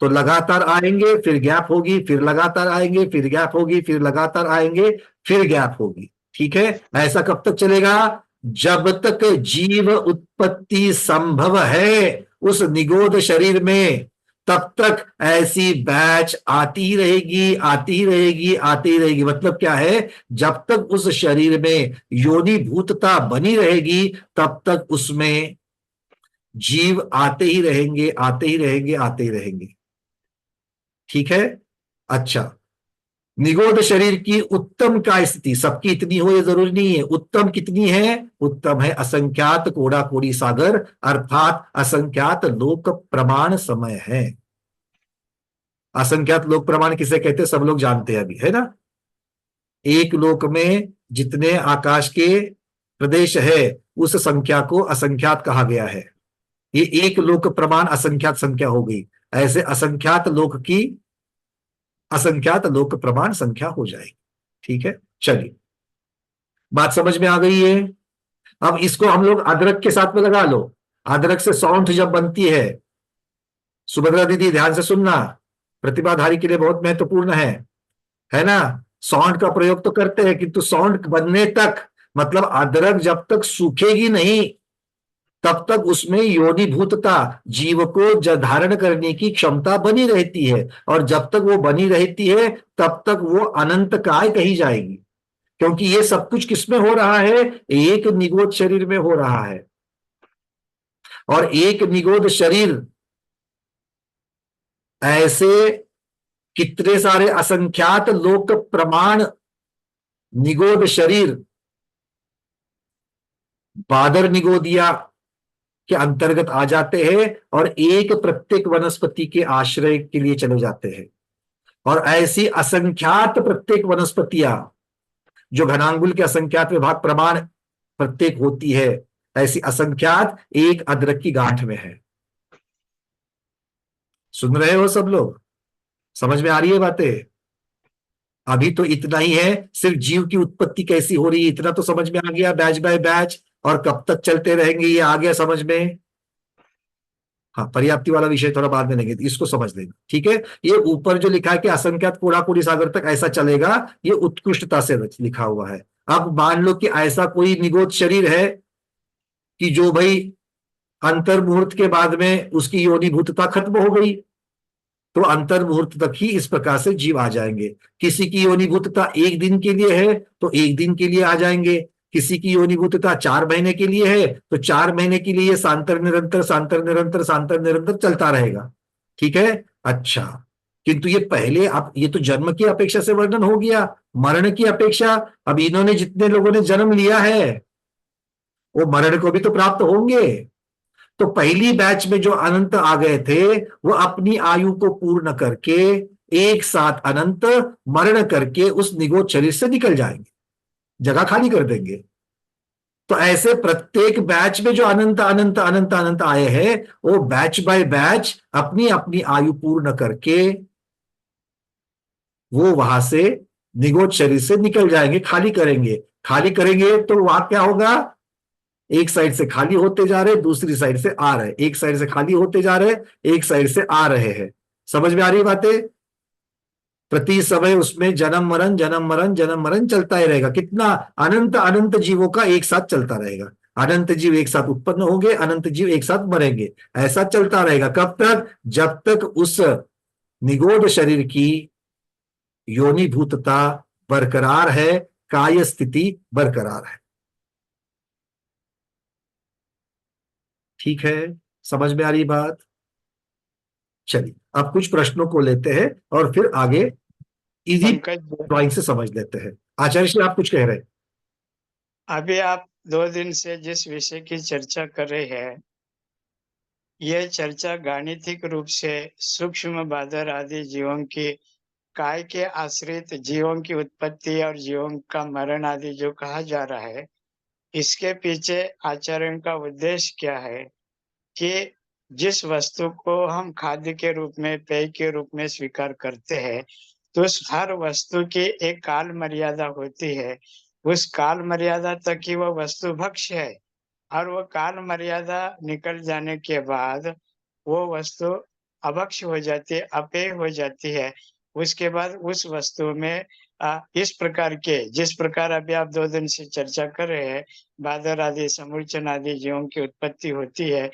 तो लगातार आएंगे, फिर गैप होगी, फिर लगातार आएंगे, फिर गैप होगी, फिर लगातार आएंगे, फिर गैप होगी। ठीक है, ऐसा कब तक चलेगा? जब तक जीव उत्पत्ति संभव है उस निगोद शरीर में, तब तक ऐसी बैच आती ही रहेगी, आती ही रहेगी, आती ही रहेगी। मतलब क्या है? जब तक उस शरीर में योनि भूतता बनी रहेगी, तब तक उसमें जीव आते ही रहेंगे, आते ही रहेंगे, आते ही रहेंगे। ठीक है, अच्छा। निगोद शरीर की उत्तम का स्थिति सबकी इतनी हो ये जरूरी नहीं है। उत्तम कितनी है? उत्तम है असंख्यात कोड़ा कोड़ी सागर, अर्थात असंख्यात लोक प्रमाण समय है। असंख्यात लोक प्रमाण किसे कहते हैं? सब लोग जानते हैं अभी, है ना। एक लोक में जितने आकाश के प्रदेश है, उस संख्या को असंख्यात कहा गया है। ये एक लोक प्रमाण असंख्यात संख्या हो गई। ऐसे असंख्यात लोक की असंख्यात लोक प्रमाण संख्या हो जाएगी। ठीक है, चलिए, बात समझ में आ गई है। अब इसको हम लोग अदरक के साथ में लगा लो। अदरक से सौंठ जब बनती है, सुभद्रा दीदी ध्यान से सुनना, प्रतिभाधारी के लिए बहुत महत्वपूर्ण है ना। सौंठ का प्रयोग तो करते हैं, किंतु सौंठ बनने तक, मतलब अदरक जब तक सूखेगी नहीं तब तक उसमें योनिभूतता, जीव को धारण करने की क्षमता बनी रहती है, और जब तक वो बनी रहती है तब तक वो अनंत काय कही जाएगी। क्योंकि ये सब कुछ किसमें हो रहा है, एक निगोद शरीर में हो रहा है। और एक निगोद शरीर ऐसे कितने सारे असंख्यात लोक प्रमाण निगोद शरीर बादर निगोदिया के अंतर्गत आ जाते हैं, और एक प्रत्येक वनस्पति के आश्रय के लिए चले जाते हैं। और ऐसी असंख्यात प्रत्येक वनस्पतियां, जो घनांगुल के असंख्यात विभाग प्रमाण प्रत्येक होती है, ऐसी असंख्यात एक अदरक की गांठ में है। सुन रहे हो सब लोग? समझ में आ रही है बातें? अभी तो इतना ही है, सिर्फ जीव की उत्पत्ति कैसी हो रही है इतना तो समझ में आ गया, बैच बाय बैच, और कब तक चलते रहेंगे ये आ गया समझ में। हाँ, पर्याप्ति वाला विषय थोड़ा बाद में लेंगे, इसको समझ लेना, ठीक है। ये ऊपर जो लिखा है कि असंख्यात कोड़ाकोड़ी सागर तक ऐसा चलेगा, ये उत्कृष्टता से लिखा हुआ है। अब मान लो कि ऐसा कोई निगोद शरीर है कि जो भाई अंतर मुहूर्त के बाद में उसकी योनिभूतता खत्म हो गई, तो अंतर मुहूर्त तक ही इस प्रकार से जीव आ जाएंगे। किसी की योनिभूतता एक दिन के लिए है तो एक दिन के लिए आ जाएंगे, किसी की योनिभूतता 4 महीने के लिए है तो 4 महीने के लिए सांतर निरंतर सांतर निरंतर सांतर निरंतर चलता रहेगा, ठीक है। अच्छा, किंतु ये पहले, अब ये तो जन्म की अपेक्षा से वर्णन हो गया, मरण की अपेक्षा, अब इन्होंने जितने लोगों ने जन्म लिया है वो मरण को भी तो प्राप्त होंगे। तो पहली बैच में जो अनंत आ गए थे वो अपनी आयु को पूर्ण करके एक साथ अनंत मरण करके उस निगोद शरीर से निकल जाएंगे, जगह खाली कर देंगे। तो ऐसे प्रत्येक बैच में जो अनंत अनंत अनंत अनंत आए हैं, वो बैच बाय बैच अपनी अपनी आयु पूर्ण करके वो वहां से निगोद शरीर से निकल जाएंगे, खाली करेंगे। खाली करेंगे तो वहां क्या होगा, एक साइड से खाली होते जा रहे, दूसरी साइड से आ रहे, एक साइड से खाली होते जा रहे, एक साइड से आ रहे हैं। समझ में आ रही बातें? प्रति समय उसमें जन्म मरण जन्म मरण जन्म मरण चलता ही रहेगा। कितना, अनंत अनंत जीवों का एक साथ चलता रहेगा। अनंत जीव एक साथ उत्पन्न होंगे, अनंत जीव एक साथ मरेंगे, ऐसा चलता रहेगा। कब तक? जब तक उस निगोद शरीर की योनिभूतता बरकरार है, काय स्थिति बरकरार है। ठीक है, समझ में आ रही बात? चलिए, अब कुछ प्रश्नों को लेते हैं और फिर आगे इजी पंकज जी, ड्राइंग से समझ लेते हैं। आचार्य श्री, आप कुछ कह रहे हैं? अभी आप 2 दिन से जिस विषय की चर्चा कर रहे हैं, यह चर्चा गाणितिक रूप से सूक्ष्म बादर आदि जीवों की काय के आश्रित जीवों की उत्पत्ति और जीवों का मरण आदि जो कहा जा रहा है, इसके पीछे आचरण का उद्देश्य क्या है कि जिस वस्तु को हम खाद्य के रूप में, पेय के रूप में स्वीकार करते हैं, तो उस हर वस्तु की एक काल मर्यादा होती है। उस काल मर्यादा तक ही वह वस्तु भक्ष्य है, और वो काल मर्यादा निकल जाने के बाद वो वस्तु अभक्ष्य हो जाती है, अपेय हो जाती है। उसके बाद उस वस्तु में इस प्रकार के, जिस प्रकार अभी आप 2 दिन से चर्चा कर रहे हैं, बादर आदि समूर्चन आदि जीवों की उत्पत्ति होती है,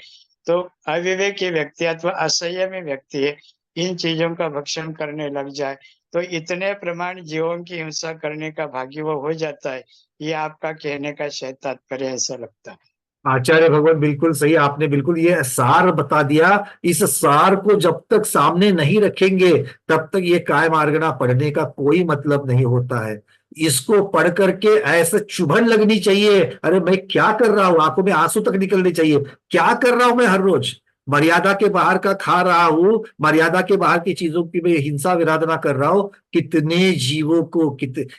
तो अविवेकी व्यक्ति अथवा असंयमी व्यक्ति इन चीजों का भक्षण करने लग जाए तो इतने प्रमाण जीवों की हिंसा करने का भागी वो हो जाता है। ये आपका कहने का शायद तात्पर्य ऐसा लगता है। आचार्य भगवान बिल्कुल सही, आपने बिल्कुल ये सार बता दिया। इस सार को जब तक सामने नहीं रखेंगे तब तक ये काय मार्गना पढ़ने का कोई मतलब नहीं होता है। इसको पढ़ करके ऐसे चुभन लगनी चाहिए, अरे मैं क्या कर रहा हूं, आंखों में आंसू तक निकलने चाहिए, क्या कर रहा हूं मैं हर रोज, मर्यादा के बाहर का खा रहा हूं, मर्यादा के बाहर की चीजों की मैं हिंसा विराधना कर रहा हूं। कितने जीवों को,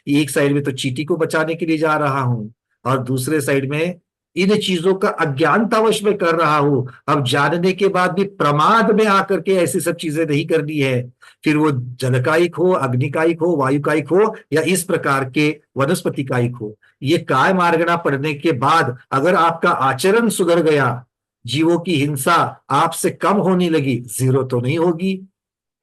एक साइड में तो चींटी को बचाने के लिए जा रहा हूं, और दूसरे साइड में इन चीजों का अज्ञानतावश में कर रहा हूं। अब जानने के बाद भी प्रमाद में आकर के ऐसी सब चीजें नहीं करनी है। फिर वो जलकायिक हो, अग्निकायिक हो, वायुकायिक हो, या इस प्रकार के वनस्पति कायिक हो। ये काय मार्गणा पढ़ने के बाद अगर आपका आचरण सुधर गया, जीवों की हिंसा आपसे कम होने लगी, जीरो तो नहीं होगी,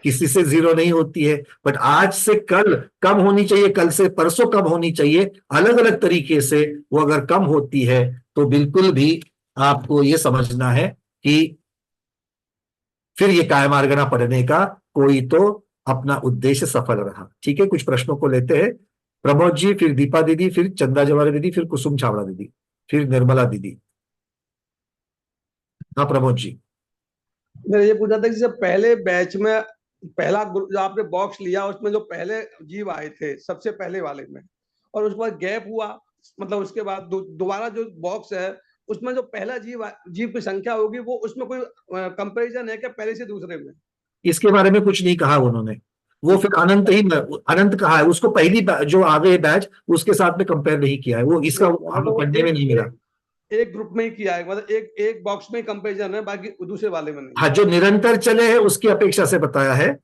किसी से जीरो नहीं होती है, बट आज से कल कम होनी चाहिए, कल से परसों कम होनी चाहिए, अलग अलग तरीके से वो अगर कम होती है तो बिल्कुल भी आपको ये समझना है कि फिर ये कायमार्गना पढ़ने का कोई तो अपना उद्देश्य सफल रहा। ठीक है, कुछ प्रश्नों को लेते हैं। प्रमोद जी, फिर दीपा दीदी, फिर चंदा जवारे दीदी, फिर कुसुम छावड़ा दीदी, फिर निर्मला दीदी। हाँ प्रमोद जी। मैंने ये पूछा था कि जब पहले बैच में पहला जो आपने बॉक्स लिया उसमें जो पहले जीव आए थे सबसे पहले वाले में, और उसके बाद गैप हुआ, मतलब उसके बाद दोबारा जो बॉक्स है उसमें जो पहला जीव की संख्या होगी वो उसमें कोई कंपैरिजन है क्या पहले से दूसरे में? इसके बारे में कुछ नहीं कहा उन्होंने, वो फिर अनंत ही अनंत कहा है उसको, पहली जो आगे बैच उसके साथ में कंपेयर नहीं किया है, वो इसका हमें पढ़ने में नहीं मिला। एक ग्रुप में ही किया है, मतलब एक बॉक्स में कंपैरिजन है, बाकी दूसरे वाले में नहीं। हाँ, जो निरंतर चले हैं उसकी अपेक्षा से बताया है।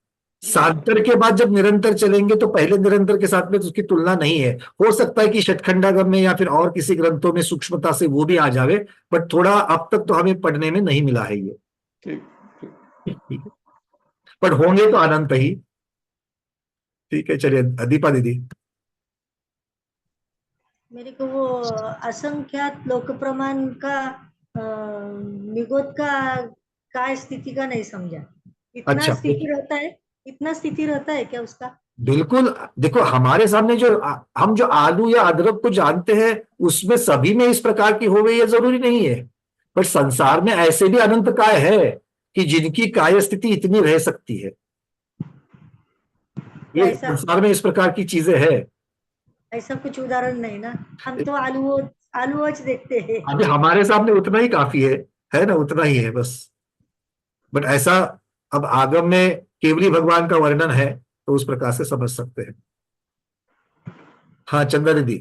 सांतर के बाद जब निरंतर चलेंगे तो पहले निरंतर के साथ में तो उसकी तुलना नहीं है। हो सकता है कि षटखंडागम में या फिर और किसी ग्रंथों में सूक्ष्मता से वो भी आ जावे, बट थोड़ा अब तक तो हमें पढ़ने में नहीं मिला है ये। ठीक है, पर होंगे तो अनंत ही। ठीक है, चलिए दीपा दीदी। मेरे को वो असंख्यात लोक प्रमाण का निगोद का काय स्थिति का नहीं समझा। इतना अच्छा, स्थिति रहता है, इतना स्थिति रहता है क्या उसका? बिल्कुल, देखो हमारे सामने जो हम जो आलू या अदरक को जानते हैं उसमें सभी में इस प्रकार की हो गई, ये जरूरी नहीं है, पर संसार में ऐसे भी अनंत काय है कि जिनकी काय स्थिति इतनी रह सकती है। ये संसार में इस प्रकार की चीजें है। ऐसा कुछ उदाहरण नहीं ना, हम तो आलू देखते हैं। अभी हमारे सामने उतना ही काफी है ना, उतना ही है बस। बट ऐसा अब आगम में केवली भगवान का वर्णन है तो उस प्रकार से समझ सकते हैं। हाँ चंद्र दीदी,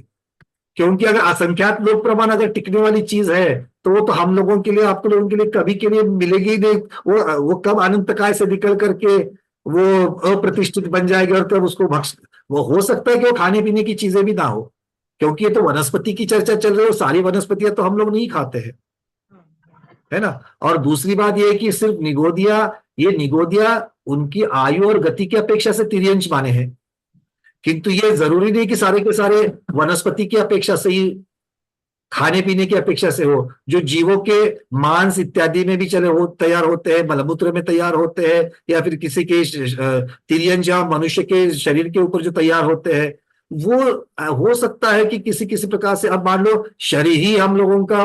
क्योंकि अगर असंख्यात लोक प्रमाण अगर टिकने वाली चीज है तो वो तो हम लोगों के लिए, आपको लोगों के लिए कभी के लिए मिलेगी ही नहीं। वो कब अनंत काय से निकल करके वो अप्रतिष्ठित बन जाएगी और कब उसको वो हो सकता है कि वो खाने पीने की चीजें भी ना हो, क्योंकि ये तो वनस्पति की चर्चा चल रही है, सारी वनस्पतियां तो हम लोग नहीं खाते हैं, है ना। और दूसरी बात यह है कि सिर्फ निगोदिया उनकी आयु और गति की अपेक्षा से तिर्यंश माने हैं, किंतु ये जरूरी नहीं कि सारे के सारे वनस्पति की अपेक्षा से ही, खाने पीने की अपेक्षा से हो। जो जीवों के मांस इत्यादि में भी चले हो तैयार होते हैं, मलमूत्र में तैयार होते हैं, या फिर किसी के तिर्यंश या मनुष्य के शरीर के ऊपर जो तैयार होते हैं, वो हो सकता है कि किसी किसी प्रकार से, अब मान लो शरीर ही हम लोगों का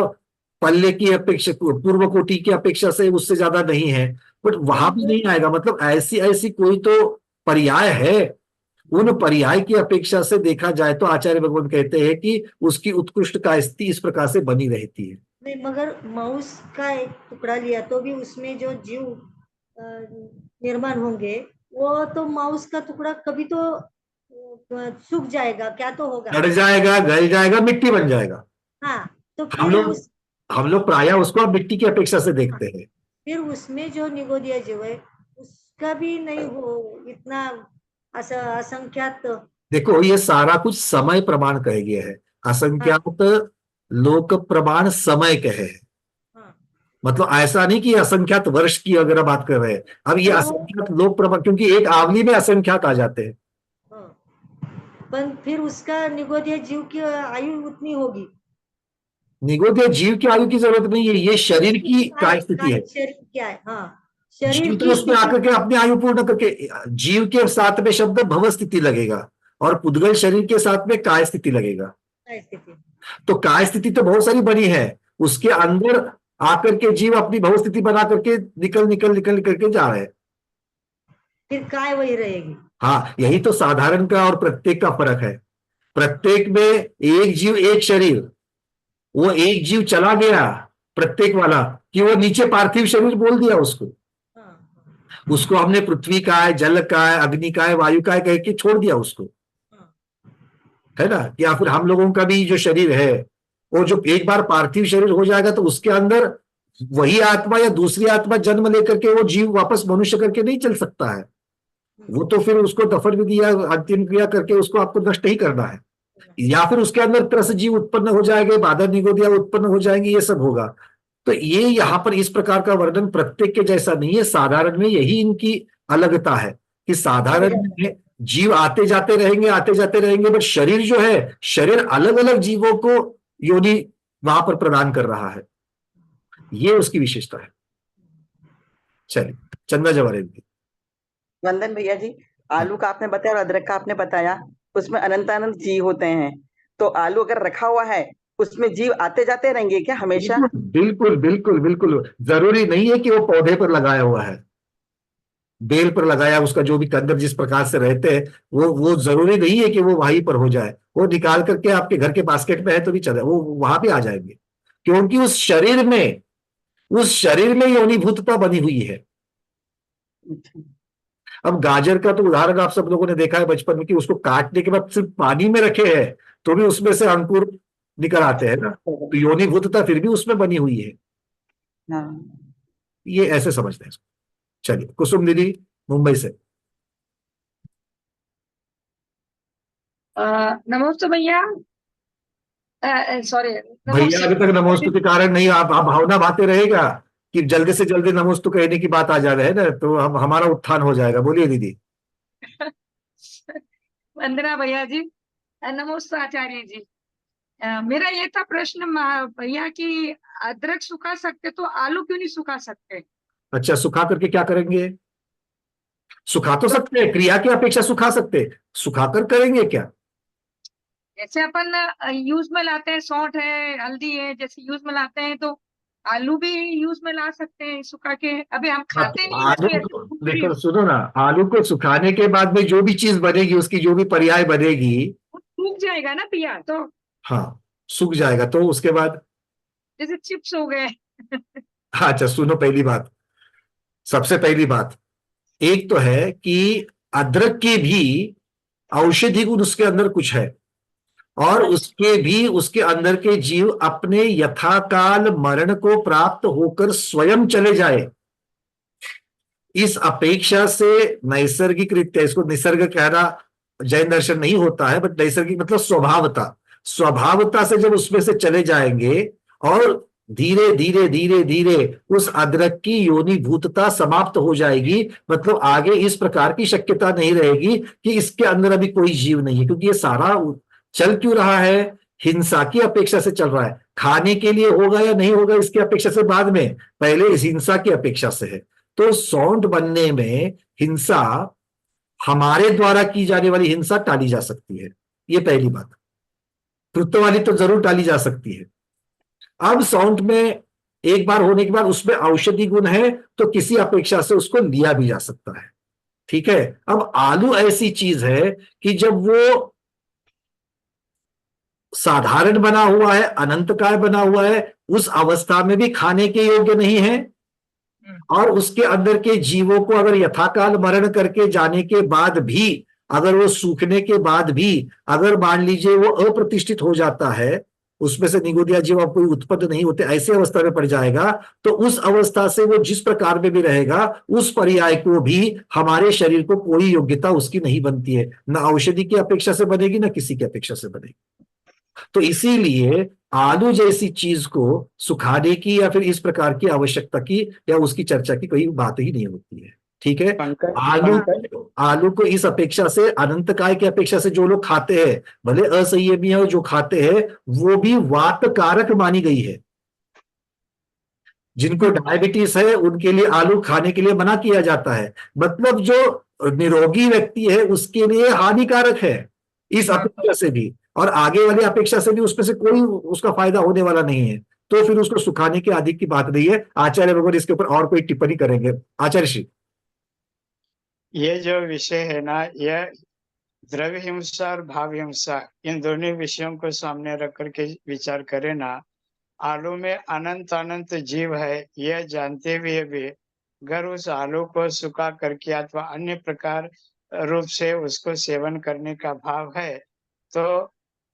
पल्ले की अपेक्षा, पूर्व कोटि की अपेक्षा से उससे ज्यादा नहीं है, बट वहां भी नहीं आएगा। मतलब ऐसी ऐसी कोई तो पर्याय है, उन पर्याय की अपेक्षा से देखा जाए तो आचार्य भगवान कहते हैं कि उसकी उत्कृष्ट का स्थिति इस प्रकार से बनी रहती है। नहीं, मगर माउस का एक टुकड़ा लिया तो भी उसमें जो जीव निर्माण होंगे, वो तो माउस का टुकड़ा कभी तो सूख जाएगा, क्या तो होगा, गड़ जाएगा, गल जाएगा, मिट्टी बन जाएगा। हाँ, तो हम लोग प्रायः उसको अब मिट्टी की अपेक्षा से देखते हैं। फिर उसमें जो निगोदिया जीव है उसका भी नहीं हो इतना असंख्यात। देखो ये सारा कुछ समय प्रमाण कह गया है, असंख्यात लोक प्रमाण समय कहे है। मतलब ऐसा नहीं कि असंख्यात वर्ष की अगर बात कर रहे हैं, अब ये असंख्यात लोक प्रमाण, क्योंकि एक आवली में असंख्यात आ जाते हैं। पर फिर उसका निगोदिया जीव की आयु उतनी होगी। निगोदिया जीव की आयु की जरूरत नहीं है, ये शरीर की काय स्थिति है। शरीर क्या है, हाँ, जीव तो उसमें आकर के अपनी आयु पूर्ण करके, जीव के साथ में शब्द भव स्थिति लगेगा और पुद्गल शरीर के साथ में काय स्थिति लगेगा। तो काय स्थिति तो बहुत सारी बनी है, उसके अंदर आकर के जीव अपनी भव स्थिति बना करके निकल करके जा रहे हैं, फिर काय वही रहेगी। हाँ, यही तो साधारण का और प्रत्येक का फर्क है। प्रत्येक में एक जीव एक शरीर, वो एक जीव चला गया प्रत्येक वाला कि वो नीचे पार्थिव शरीर बोल दिया उसको हमने पृथ्वी का है, जल का है, अग्नि का है, वायु का है कह के छोड़ दिया उसको, है ना। या फिर हम लोगों का भी जो शरीर है वो जो एक बार पार्थिव शरीर हो जाएगा तो उसके अंदर वही आत्मा या दूसरी आत्मा जन्म लेकर के वो जीव वापस मनुष्य करके नहीं चल सकता है, वो तो फिर उसको दफन भी दिया, अंतिम क्रिया करके उसको आपको नष्ट ही करना है, या फिर उसके अंदर तरह से जीव उत्पन्न हो जाएंगे, बाधा निगोदिया उत्पन्न हो जाएंगी, ये सब होगा। तो ये यहाँ पर इस प्रकार का वर्णन प्रत्येक के जैसा नहीं है, साधारण में यही इनकी अलगता है कि साधारण में जीव आते जाते रहेंगे, आते जाते रहेंगे, बट शरीर जो है, शरीर अलग अलग जीवों को योनि वहां पर प्रदान कर रहा है, ये उसकी विशेषता है। चलिए चंद्रा जवाहर जी। वंदन भैया जी, आलू का आपने बताया और अदरक का आपने बताया, उसमें अनंत अनंत जीव होते हैं, तो आलू अगर रखा हुआ है उसमें जीव आते जाते रहेंगे क्या हमेशा? बिल्कुल बिल्कुल बिल्कुल, जरूरी नहीं है कि वो पौधे पर लगाया हुआ है, बेल पर लगाया, उसका जो भी कंदर जिस प्रकार से रहते हैं, वो जरूरी नहीं है कि वो वहीं पर हो जाए, वो निकाल करके आपके घर के बास्केट में है तो भी चले, वो वहां पे आ जाएंगे, क्योंकि उस शरीर में योनिभूतता बनी हुई है। अब गाजर का तो उदाहरण आप सब लोगों ने देखा है बचपन में कि उसको काटने के बाद सिर्फ पानी में रखे हैं तो भी उसमें से अंकुर निकल आते हैं ना, तो योनिभूतता फिर भी उसमें बनी हुई है। हाँ। ये ऐसे समझते हैं इसको। चलिए कुसुम दीदी मुंबई से। नमस्ते भैया। सॉरी, भैया अभी तक नमोस्तु के कारण नहीं, आप भावना भाते रहेगा कि जल्दी से जल्दी नमोस्तु कहने की बात आ जा रहा है ना, तो हमारा उत्थान हो जाएगा। बोलिए दीदी। वंदना भैया जी, नमस्ते आचार्य जी। मेरा ये था प्रश्न भैया कि अदरक सुखा सकते तो आलू क्यों नहीं सुखा सकते? अच्छा, सुखा करके क्या करेंगे? सुखा तो सकते हैं, क्रिया की अपेक्षा सुखा सकते हैं, सुखाकर करेंगे क्या? जैसे अपन यूज में लाते हैं, सौंठ है, हल्दी है, जैसे यूज में लाते हैं, तो आलू भी यूज में ला सकते हैं सुखा के। अभी हम खाते नहीं आलू हैं को देखो, सुनो ना, आलू को सुखाने के बाद में जो भी चीज बनेगी, उसकी जो भी पर्याय बनेगी, सूख जाएगा ना भैया, तो हाँ सूख जाएगा, तो उसके बाद जैसे चिप्स हो गए। अच्छा सुनो, पहली बात, सबसे पहली बात, एक तो है कि अदरक के भी औषधि गुण उसके अंदर कुछ है, और उसके भी उसके अंदर के जीव अपने यथाकाल मरण को प्राप्त होकर स्वयं चले जाए, इस अपेक्षा से नैसर्गिक रीत्या, इसको निसर्ग कहना जैन दर्शन नहीं होता है, बट नैसर्गिक मतलब स्वभावता, स्वभावता से जब उसमें से चले जाएंगे और धीरे धीरे धीरे धीरे उस अदरक की योनिभूतता समाप्त हो जाएगी, मतलब आगे इस प्रकार की शक्यता नहीं रहेगी कि इसके अंदर अभी कोई जीव नहीं है, क्योंकि ये सारा चल क्यों रहा है? हिंसा की अपेक्षा से चल रहा है। खाने के लिए होगा या नहीं होगा इसकी अपेक्षा से बाद में, पहले इस हिंसा की अपेक्षा से है। तो सौंठ बनने में हिंसा, हमारे द्वारा की जाने वाली हिंसा टाली जा सकती है, ये पहली बात। कृत्य वाली तो जरूर टाली जा सकती है। अब सौंठ में एक बार होने के बाद उसमें औषधि गुण है, तो किसी अपेक्षा से उसको लिया भी जा सकता है, ठीक है। अब आलू ऐसी चीज है कि जब वो साधारण बना हुआ है, अनंतकाय बना हुआ है, उस अवस्था में भी खाने के योग्य नहीं है, और उसके अंदर के जीवों को अगर यथाकाल मरण करके जाने के बाद भी, अगर वो सूखने के बाद भी अगर मान लीजिए वो अप्रतिष्ठित हो जाता है, उसमें से निगोदिया जीव अब कोई उत्पन्न नहीं होते, ऐसे अवस्था में पड़ जाएगा, तो उस अवस्था से वो जिस प्रकार में भी रहेगा, उस पर्याय को भी हमारे शरीर को कोई योग्यता उसकी नहीं बनती है, ना औषधि की अपेक्षा से बनेगी, ना किसी की अपेक्षा से बनेगी। तो इसीलिए आलू जैसी चीज को सुखाने की या फिर इस प्रकार की आवश्यकता की या उसकी चर्चा की कोई बात ही नहीं होती है, ठीक है। आलू को इस अपेक्षा से, अनंतकाय की अपेक्षा से जो लोग खाते हैं, भले असंयमी है, जो खाते हैं वो भी वात कारक मानी गई है। जिनको डायबिटीज है उनके लिए आलू खाने के लिए मना किया जाता है, मतलब जो निरोगी व्यक्ति है उसके लिए हानिकारक है इस अपेक्षा से भी, और आगे वाली अपेक्षा से भी उसमें से कोई उसका फायदा होने वाला नहीं है, तो फिर उसको सुखाने की आदि की बात नहीं है। आचार्य भगवान इसके ऊपर और कोई टिप्पणी करेंगे? आचार्य श्री। ये जो विषय है ना, यह द्रव्य हिंसा और भाव हिंसा, इन दोनों विषयों को सामने रख करके विचार करें ना, आलू में अनंत अनंत जीव है, यह जानते हुए भी अगर उस आलू को सुखा करके अथवा अन्य प्रकार रूप से उसको सेवन करने का भाव है, तो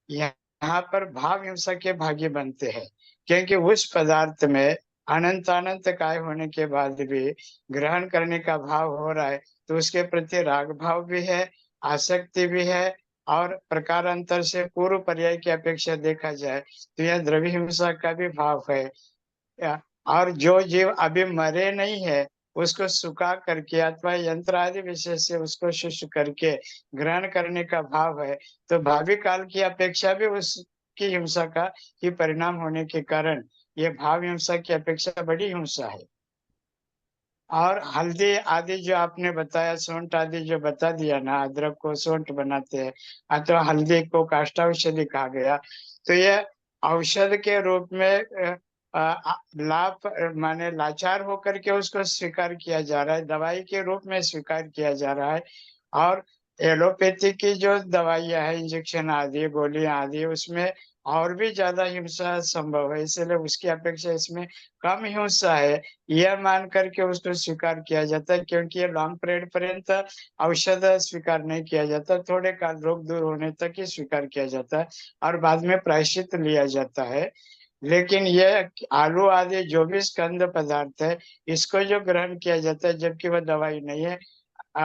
यहाँ पर भाव हिंसा के भागी बनते हैं, क्योंकि उस पदार्थ में अनंत अनंत काय होने के बाद भी ग्रहण करने का भाव हो रहा है, तो उसके प्रति राग भाव भी है, आसक्ति भी है, और प्रकारांतर से पूर्व पर्याय की अपेक्षा देखा जाए तो यह द्रव्य हिंसा का भी भाव है। और जो जीव अभी मरे नहीं है, उसको सुखा करके अथवा यंत्र आदि विषय से उसको शुष्क करके ग्रहण करने का भाव है, तो भावी काल की अपेक्षा भी उसकी हिंसा का ही परिणाम होने के कारण ये भाव हिंसा की अपेक्षा बड़ी हिंसा है। और हल्दी आदि जो आपने बताया, सोंठ आदि जो बता दिया ना, अदरक को सोंठ बनाते हैं अथवा हल्दी को काष्ठाौषधि कहा गया, तो ये औषध के रूप में लाभ माने लाचार होकर के उसको स्वीकार किया जा रहा है, दवाई के रूप में स्वीकार किया जा रहा है। और एलोपैथी की जो दवाइयाँ है, इंजेक्शन आदि, गोलियां आदि, उसमें और भी ज्यादा हिंसा संभव है, इसलिए उसकी अपेक्षा इसमें कम हिंसा है, यह मान करके उसको स्वीकार किया जाता है, क्योंकि ये लॉन्ग पीरियड पर्यंत औषध स्वीकार नहीं किया जाता, थोड़े काल रोग दूर होने तक ही स्वीकार किया जाता है और बाद में प्रायश्चित लिया जाता है। लेकिन ये आलू आदि जो भी स्कंद पदार्थ है, इसको जो ग्रहण किया जाता है जबकि वह दवाई नहीं है,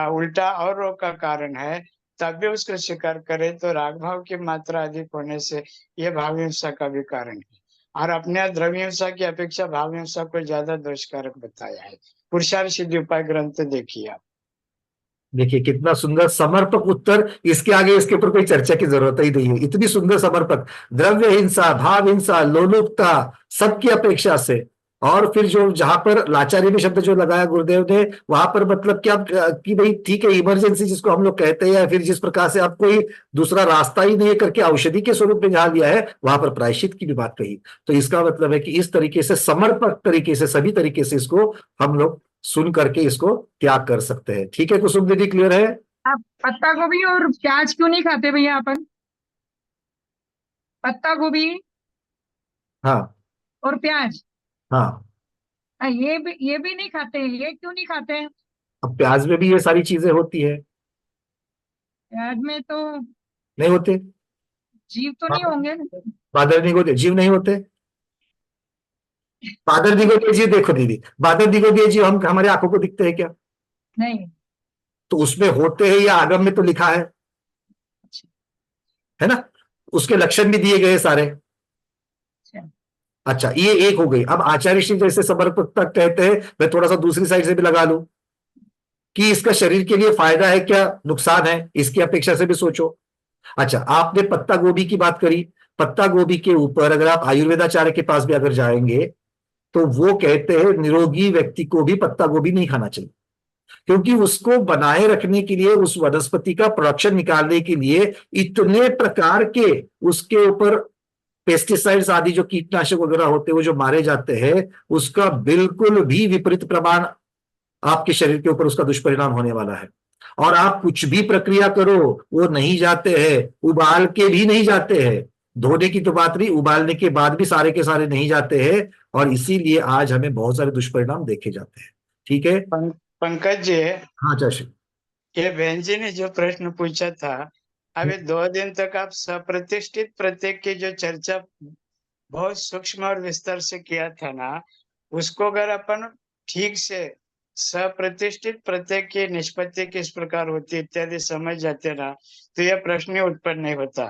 उल्टा और रोग का कारण है, तब भी उसको स्वीकार करें तो राग भाव की मात्रा अधिक होने से ये भाव हिंसा का भी कारण है। और अपने द्रव्य हिंसा की अपेक्षा भाव हिंसा को ज्यादा दोषकारक बताया है। पुरुषार्थ सिद्धि उपाय ग्रंथ देखिए आप। देखिए कितना सुंदर समर्पक उत्तर, इसके आगे इसके ऊपर कोई चर्चा की जरूरत ही नहीं है, इतनी सुंदर समर्पक। द्रव्य हिंसा, भाव हिंसा, लोलुपता, सबकी अपेक्षा से। और फिर जो जहां पर लाचारी में शब्द जो लगाया गुरुदेव ने, वहां पर मतलब क्या कि भाई ठीक है, इमरजेंसी जिसको हम लोग कहते हैं, या फिर जिस प्रकार से आप कोई दूसरा रास्ता ही नहीं है करके औषधि के स्वरूप में जहां लिया है, वहां पर प्रायश्चित की भी बात कही। तो इसका मतलब है कि इस तरीके से समर्पक तरीके से, सभी तरीके से इसको हम लोग सुन करके इसको त्याग कर सकते हैं। ठीक है कुसुम दीदी, क्लियर है? आप पत्ता गोभी और प्याज क्यों नहीं खाते भैया अपन? पत्ता गोभी हाँ और प्याज, हाँ। ये भी नहीं खाते, ये क्यों नहीं खाते? अब प्याज में भी ये सारी चीजें होती है। प्याज में तो नहीं होते? जीव तो नहीं होंगे ना? बादल निगोदिया जीव नहीं होते? बादल निगोदिया जीव, देखो दीदी, बादल निगोदिया जीव हम हमारे आंखों को दिखते हैं क्या? नहीं। तो उसमें होते हैं, या आगम में तो लिखा है ना? उसके लक्षण भी दिए गए सारे। अच्छा। अच्छा, ये एक हो गई। अब आचार्य श्री जैसे समर्पकता कहते हैं, मैं थोड़ा सा दूसरी साइड से भी लगा लूं कि इसका शरीर के लिए फायदा है क्या नुकसान है, इसकी अपेक्षा से भी सोचो। अच्छा, आपने पत्ता गोभी की बात करी। पत्ता गोभी के ऊपर अगर आप आयुर्वेदाचार्य के पास भी अगर जाएंगे, तो वो कहते हैं निरोगी व्यक्ति को भी पत्ता गोभी नहीं खाना चाहिए, क्योंकि उसको बनाए रखने के लिए, उस वनस्पति का प्रोडक्शन निकालने के लिए इतने प्रकार के उसके ऊपर पेस्टिसाइड्स आदि जो कीटनाशक वगैरह होते हैं वो जो मारे जाते हैं, उसका बिल्कुल भी विपरीत प्रमाण आपके शरीर के ऊपर उसका दुष्परिणाम होने वाला है। और आप कुछ भी प्रक्रिया करो, वो नहीं जाते हैं, उबाल के भी नहीं जाते हैं। धोने की तो बात नहीं, उबालने के बाद भी सारे के सारे नहीं जाते हैं, और इसीलिए आज हमें बहुत सारे दुष्परिणाम देखे जाते हैं। ठीक है। पंकज जी, हाँ चाची। ये बहन जी ने जो प्रश्न पूछा था, अभी 2 दिन तक आप सप्रतिष्ठित प्रत्येक की जो चर्चा बहुत सूक्ष्म और विस्तार से किया था ना, उसको अगर अपन ठीक से सप्रतिष्ठित प्रत्येक की निष्पत्ति किस प्रकार होती इत्यादि समझ जाते ना, तो यह प्रश्न ही उत्पन्न नहीं होता।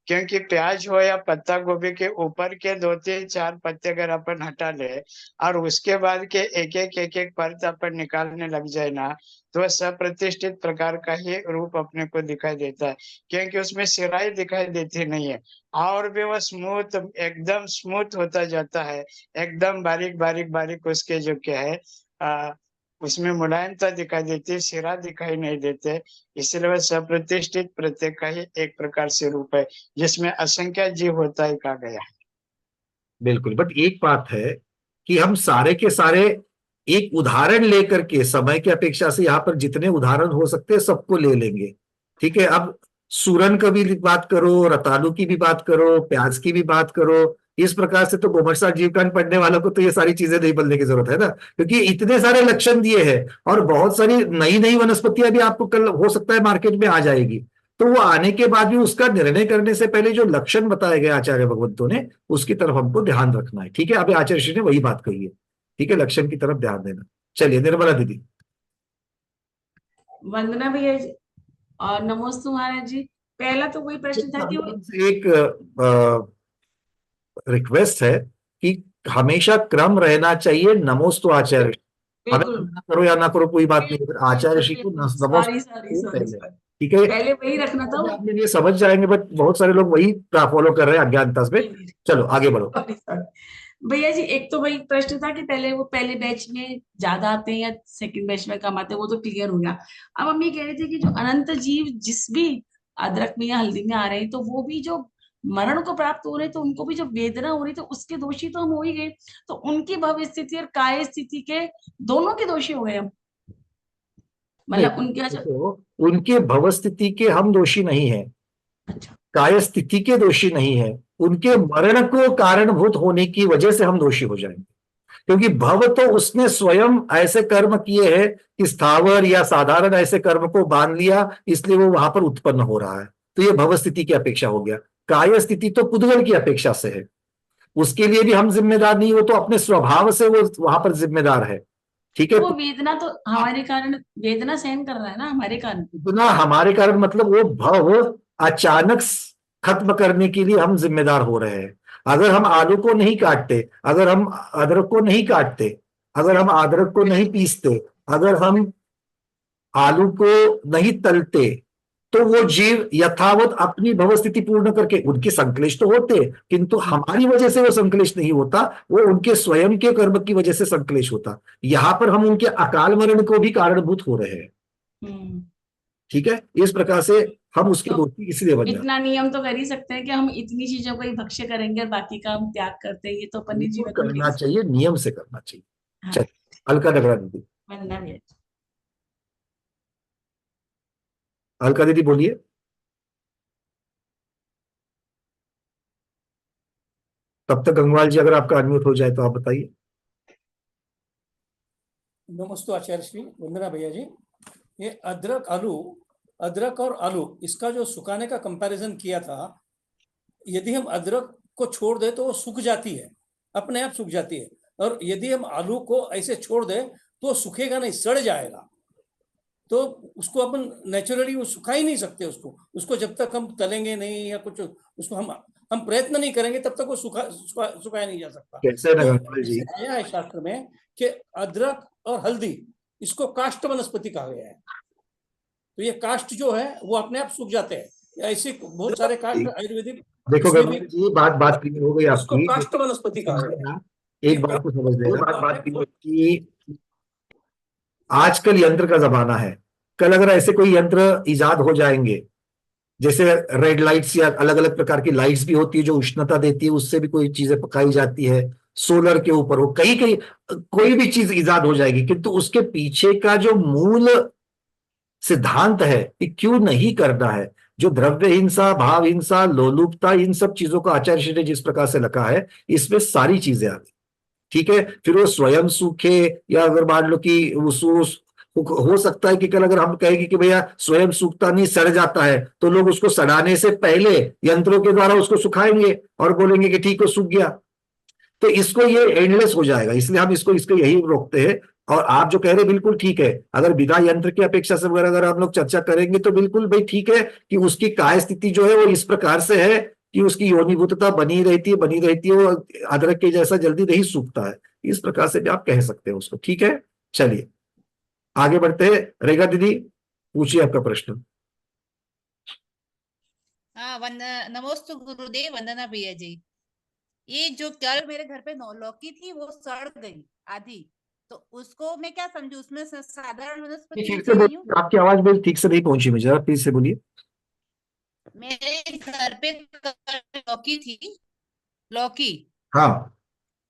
क्योंकि प्याज हो या पत्ता गोभी के ऊपर के 2-3-4 पत्ते अगर अपन हटा ले और उसके बाद के एक एक परत अपन निकालने लग जाए ना, तो वह सप्रतिष्ठित प्रकार का ही रूप अपने को दिखाई देता है, क्योंकि उसमें सिराई दिखाई देती नहीं है, और भी वह स्मूथ, एकदम स्मूथ होता जाता है, एकदम बारीक बारीक बारीक उसके जो क्या है उसमें मुलायमता दिखाई देती है, सिरा दिखाई नहीं देते। इसलिए वह सप्रतिष्ठित प्रत्येक का ही एक प्रकार से रूप है, जिसमें असंख्य जीव होता है, कहा गया है। बिल्कुल, बट एक बात है कि हम सारे के सारे एक उदाहरण लेकर के, समय की अपेक्षा से यहाँ पर जितने उदाहरण हो सकते हैं सबको ले लेंगे। ठीक है। अब सूरन का भी बात करो, रतालू की भी बात करो, प्याज की भी बात करो, इस प्रकार से तो गोमर्षा जीवकांड पढ़ने वालों को तो ये सारी चीजें नहीं बोलने की जरूरत है ना, क्योंकि इतने सारे लक्षण दिए हैं, और बहुत सारी नई नई वनस्पतियां भी आपको कल हो सकता है मार्केट में आ जाएगी। तो वो आने के बाद भी उसका निर्णय करने से पहले जो लक्षण बताए गए आचार्य भगवंतों ने, उसकी तरफ हमको ध्यान रखना है। ठीक है। अभी आचार्य श्री ने वही बात कही है। ठीक है, लक्षण की तरफ ध्यान देना। चलिए निर्मला दीदी। वंदना भैया जी और नमोस्तु महाराज जी। पहला तो वही प्रश्न था कि वो एक रिक्वेस्ट है कि हमेशा क्रम रहना चाहिए। नमोस्तु आचार्य, हमें बिल्कुल मना करो या ना करो कोई बात नहीं, अगर आचार्य श्री को नमोस्तु सॉरी सॉरी सॉरी पहले, सॉरी, ठीक है। पहले वही रखना था वो। आपने ये समझ जाएंगे, बट बहुत सारे लोग वही फॉलो कर रहे हैं अज्ञानता में। चलो आगे बढ़ो। सॉरी सॉरी भैया जी, एक तो वही प्रश्न था कि पहले वो पहले बैच में ज्यादा आते हैं या सेकंड बैच में कम आते हैं, वो तो क्लियर हो गया। अब हम ये कह रहे थे कि जो अनंत जीव जिस भी अदरक में या हल्दी में आ रहे हैं, तो वो भी जो मरण को प्राप्त हो रहे हैं, तो उनको भी जो वेदना हो रही, तो उसके दोषी तो हम हो ही गए। तो उनकी भव स्थिति और काय स्थिति के दोनों के दोषी हो गए हम, मतलब उनके तो उनके भव स्थिति के हम दोषी नहीं हैं, अच्छा काय स्थिति के दोषी नहीं है, उनके मरण को कारणभूत होने की वजह से हम दोषी हो जाएंगे। क्योंकि भव तो उसने स्वयं ऐसे कर्म किए हैं कि स्थावर या साधारण ऐसे कर्म को बांध लिया, इसलिए वो वहां पर उत्पन्न हो रहा है। तो ये भव स्थिति की अपेक्षा हो गया। काय स्थिति तो पुद्गल की अपेक्षा से है, उसके लिए भी हम जिम्मेदार नहीं, हो तो अपने स्वभाव से वो वहां पर जिम्मेदार है। ठीक है, वो वेदना तो हमारे कारण, वेदना सहन कर रहा है ना हमारे कारण। इतना हमारे कारण मतलब वो भव अचानक खत्म करने के लिए हम जिम्मेदार हो रहे हैं। अगर हम आलू को नहीं काटते, अगर हम अदरक को नहीं काटते, अगर हम अदरक को नहीं पीसते, अगर हम आलू को नहीं तलते, तो वो जीव यथावत अपनी भव स्थिति पूर्ण करके, उनके संक्लेश तो होते, किंतु हमारी वजह से वो संक्लेश नहीं होता, वो उनके स्वयं के कर्म की वजह से संक्लेश होता। यहां पर हम उनके अकाल मरण को भी कारणभूत हो रहे हैं। ठीक है, इस प्रकार से हम उसके दोषी इसलिए बन जाते हैं। इतना नियम तो कर ही सकते हैं कि हम इतनी चीजों को ही भक्ष्य करेंगे और बाकी का हम त्याग करते हैं, ये तो अपन ने जीवन में करना चाहिए, नियम से करना चाहिए। चलिए अलका नगरा दीदी। वंदना भैया जी। अलका दीदी बोलिए। तब तक गंगवाल जी अगर आपका अनम्यूट हो जाए तो आप बताइए। नमस्ते आचार्य श्री, वंदना भैया जी। ये अदरक और आलू इसका जो सुखाने का कंपैरिजन किया था, यदि हम अदरक को छोड़ दे तो वो सूख जाती है, अपने आप सूख जाती है, और यदि हम आलू को ऐसे छोड़ दे तो सूखेगा नहीं, सड़ जाएगा। तो उसको अपन नेचुरली वो सुखा ही नहीं सकते उसको जब तक हम तलेंगे नहीं या कुछ उसको हम प्रयत्न नहीं करेंगे तब तक वो सुखाया नहीं जा सकता। कैसे तो जी आया है शास्त्र में कि अदरक और हल्दी इसको काष्ठ वनस्पति कहा गया है। तो ये काष्ठ जो है वो अपने आप सूख जाते हैं। ऐसे बहुत सारे काष्ठ आयुर्वेदिक, देखो गंगवाल जी, बात क्लियर हो गई आपकी। काष्ठ वनस्पति कहा गया है। एक बात को समझ लेना, बात कि आजकल यंत्र का जमाना है। कल अगर ऐसे कोई यंत्र इजाद हो जाएंगे, जैसे रेड लाइट्स या अलग अलग प्रकार की लाइट्स भी होती है जो उष्णता देती है, उससे भी कोई चीजें पकाई जाती है, सोलर के ऊपर हो, कई कोई भी चीज इजाद हो जाएगी, किंतु उसके पीछे का जो मूल सिद्धांत है कि क्यों नहीं करना है, जो द्रव्य हिंसा, भाव हिंसा, लोलुपता, इन सब चीजों का आचार्य श्री ने जिस प्रकार से लिखा है, इसमें सारी चीजें आ गई। ठीक है, फिर वो स्वयं सूखे या अगर मान लो कि हो सकता है कि कल अगर हम कहेंगे कि भैया स्वयं सूखता नहीं, सड़ जाता है, तो लोग उसको सड़ाने से पहले यंत्रों के द्वारा उसको सुखाएंगे और बोलेंगे कि ठीक है सूख गया। तो इसको ये एंडलेस हो जाएगा, इसलिए हम इसको यही रोकते हैं। और आप जो कह रहे हैं बिल्कुल ठीक है, अगर बिना यंत्र की अपेक्षा से अगर हम लोग चर्चा करेंगे तो बिल्कुल भाई ठीक है कि उसकी काय स्थिति जो है वो इस प्रकार से है कि उसकी योनिभूतता बनी रहती है, वो अदरक के जैसा जल्दी नहीं सूखता है। इस प्रकार से भी आप कह सकते हैं उसको। ठीक है, चलिए आगे बढ़ते हैं। रेखा दीदी पूछिए आपका प्रश्न। हाँ, नमोस्तु गुरुदेव, वंदना भैया जी। ये जो कल मेरे घर पे लौकी थी वो सड़ गई आधी, तो उसको मैं क्या समझू, उसमें साधारण वनस्पति। आपकी आवाज बिल्कुल ठीक से नहीं पहुंची मुझे, आप फिर से बोलिए। मेरे घर पे लौकी थी, लौकी हाँ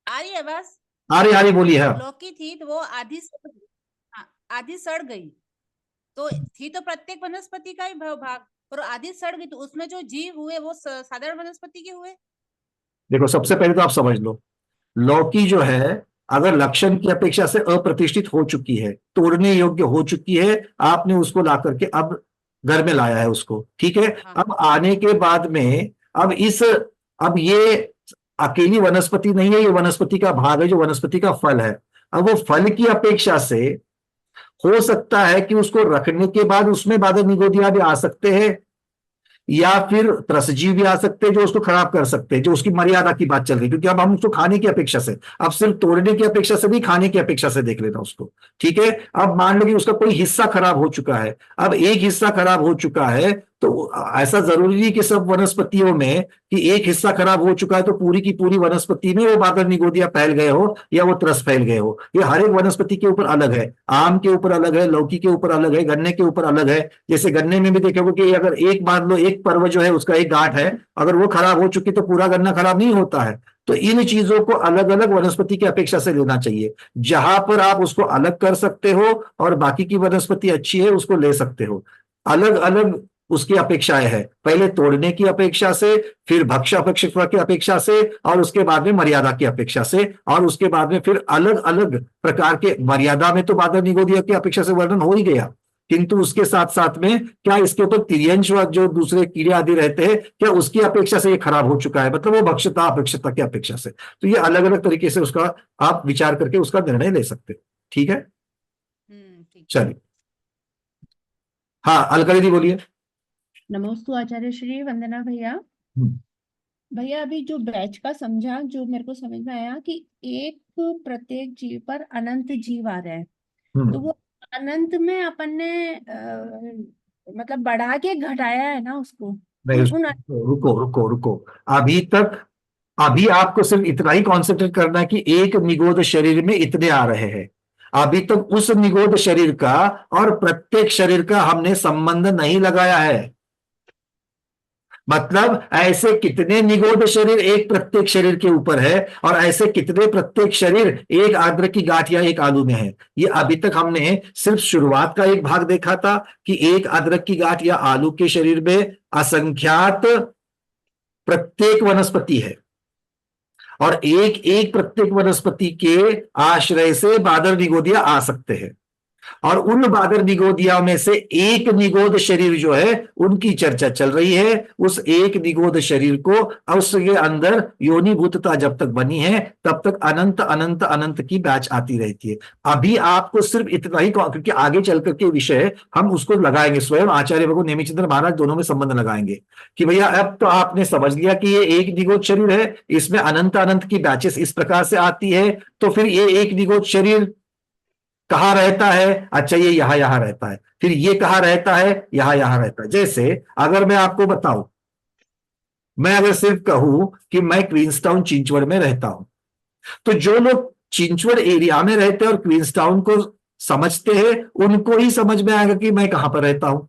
आ रही है बस, आ रही बोलिए। हाँ, लौकी थी तो वो आधी सड़ गई, तो थी तो प्रत्येक वनस्पति का ही भाग, और आधी सड़ गई, तो उसमें जो जीव हुए वो साधारण वनस्पति के हुए। देखो सबसे पहले तो आप समझ लो, लौकी जो है अगर लक्षण की अपेक्षा से अप्रतिष्ठित हो चुकी है, तोड़ने योग्य हो चुकी है, आपने उसको ला करके अब घर में लाया है उसको, ठीक है। अब आने के बाद में अब ये अकेली वनस्पति नहीं है, ये वनस्पति का भाग है, जो वनस्पति का फल है। अब वो फल की अपेक्षा से हो सकता है कि उसको रखने के बाद उसमें बादल निगोदिया भी आ सकते हैं, या फिर त्रसजीव भी आ सकते हैं जो उसको खराब कर सकते हैं, जो उसकी मर्यादा की बात चल रही है, क्योंकि अब हम उसको खाने की अपेक्षा से, अब सिर्फ तोड़ने की अपेक्षा से नहीं, खाने की अपेक्षा से देख लेना उसको। ठीक है, अब मान लो कि उसका कोई हिस्सा खराब हो चुका है, अब एक हिस्सा खराब हो चुका है, तो ऐसा जरूरी नहीं कि सब वनस्पतियों में कि एक हिस्सा खराब हो चुका है तो पूरी की पूरी वनस्पति में वो बादल निगोदिया फैल गए हो या वो त्रस फैल गए हो। ये हर एक वनस्पति के ऊपर अलग है, आम के ऊपर अलग है, लौकी के ऊपर अलग है, गन्ने के ऊपर अलग है। जैसे गन्ने में भी देखोगे कि अगर एक मान लो एक पर्व जो है उसका एक गांठ है, अगर वो खराब हो चुकी तो पूरा गन्ना खराब नहीं होता है। तो इन चीजों को अलग अलग वनस्पति की अपेक्षा से लेना चाहिए। जहां पर आप उसको अलग कर सकते हो और बाकी की वनस्पति अच्छी है उसको ले सकते हो। अलग अलग उसकी अपेक्षाएं है, पहले तोड़ने की अपेक्षा से, फिर भक्ष्य अपेक्षा की अपेक्षा से, और उसके बाद में मर्यादा की अपेक्षा से, और उसके बाद में फिर अलग अलग प्रकार के। मर्यादा में तो बादल निगोदिया की अपेक्षा से वर्णन हो ही गया, किंतु उसके साथ साथ में क्या इसके ऊपर तिर्यंश जो दूसरे कीड़े आदि रहते हैं, क्या उसकी अपेक्षा से ये खराब हो चुका है, मतलब वो भक्षता अपेक्षता की अपेक्षा से। तो ये अलग अलग तरीके से उसका आप विचार करके उसका निर्णय ले सकते हो। ठीक है, ठीक। चलिए, हाँ अलका दीदी बोलिए। नमोस्तु आचार्य श्री, वंदना भैया। भैया अभी जो बैच का समझा, जो मेरे को समझ में आया कि एक प्रत्येक जीव पर अनंत जीव आ रहे हैं, तो वो अनंत में अपन ने मतलब बढ़ा के घटाया है ना उसको। नहीं, रुको रुको रुको, अभी आपको सिर्फ इतना ही कॉन्सेंट्रेट करना है कि एक निगोद शरीर में इतने आ रहे हैं। अभी तक उस निगोद शरीर का और प्रत्येक शरीर का हमने संबंध नहीं लगाया है। मतलब ऐसे कितने निगोद शरीर एक प्रत्येक शरीर के ऊपर है, और ऐसे कितने प्रत्येक शरीर एक आद्र की गांठ या एक आलू में है। ये अभी तक हमने सिर्फ शुरुआत का एक भाग देखा था कि एक अदरक की गांठ या आलू के शरीर में असंख्यात प्रत्येक वनस्पति है, और एक एक प्रत्येक वनस्पति के आश्रय से बादल निगोदिया आ सकते हैं, और उन बादल निगोदिया में से एक निगोद शरीर जो है उनकी चर्चा चल रही है। उस एक निगोद शरीर को उसके अंदर योनिभूतता जब तक बनी है तब तक अनंत अनंत अनंत की बैच आती रहती है। अभी आपको सिर्फ इतना ही, क्योंकि आगे चल करके विषय हम उसको लगाएंगे, स्वयं आचार्य भगवान नेमिचंद्र महाराज दोनों में संबंध लगाएंगे कि भैया अब तो आपने समझ लिया कि ये एक निगोद शरीर है, इसमें अनंत अनंत की बैचेस इस प्रकार से आती है, तो फिर ये एक निगोद शरीर कहाँ रहता है? अच्छा, ये यहां रहता है, फिर ये कहाँ रहता है? यहां रहता है। जैसे अगर मैं आपको बताऊं, मैं अगर सिर्फ कहूं कि मैं क्वींसटाउन चिंचवड़ में रहता हूं, तो जो लोग चिंचवड़ एरिया में रहते हैं और क्वींसटाउन को समझते हैं उनको ही समझ में आएगा कि मैं कहां पर रहता हूं।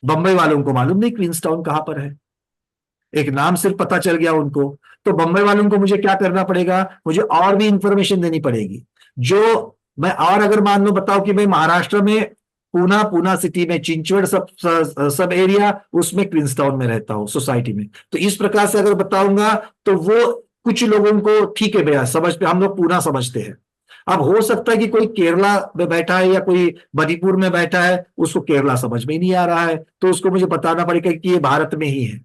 बंबई वालों को मालूम नहीं क्वींसटाउन कहां पर है, एक नाम सिर्फ पता चल गया उनको, तो बंबई वालों को मुझे क्या करना पड़ेगा? मुझे और भी इंफॉर्मेशन देनी पड़ेगी। जो मैं और अगर मान लो बताओ कि मैं महाराष्ट्र में पूना सिटी में चिंचवड़ सब एरिया, उसमें क्वींसटाउन में रहता हूं सोसाइटी में, तो इस प्रकार से अगर बताऊंगा तो वो कुछ लोगों को ठीक है भैया समझ पे, हम लोग पूना समझते हैं। अब हो सकता है कि कोई केरला में बैठा है या कोई मणिपुर में बैठा है, उसको केरला समझ में ही नहीं आ रहा है, तो उसको मुझे बताना पड़ेगा कि ये भारत में ही है।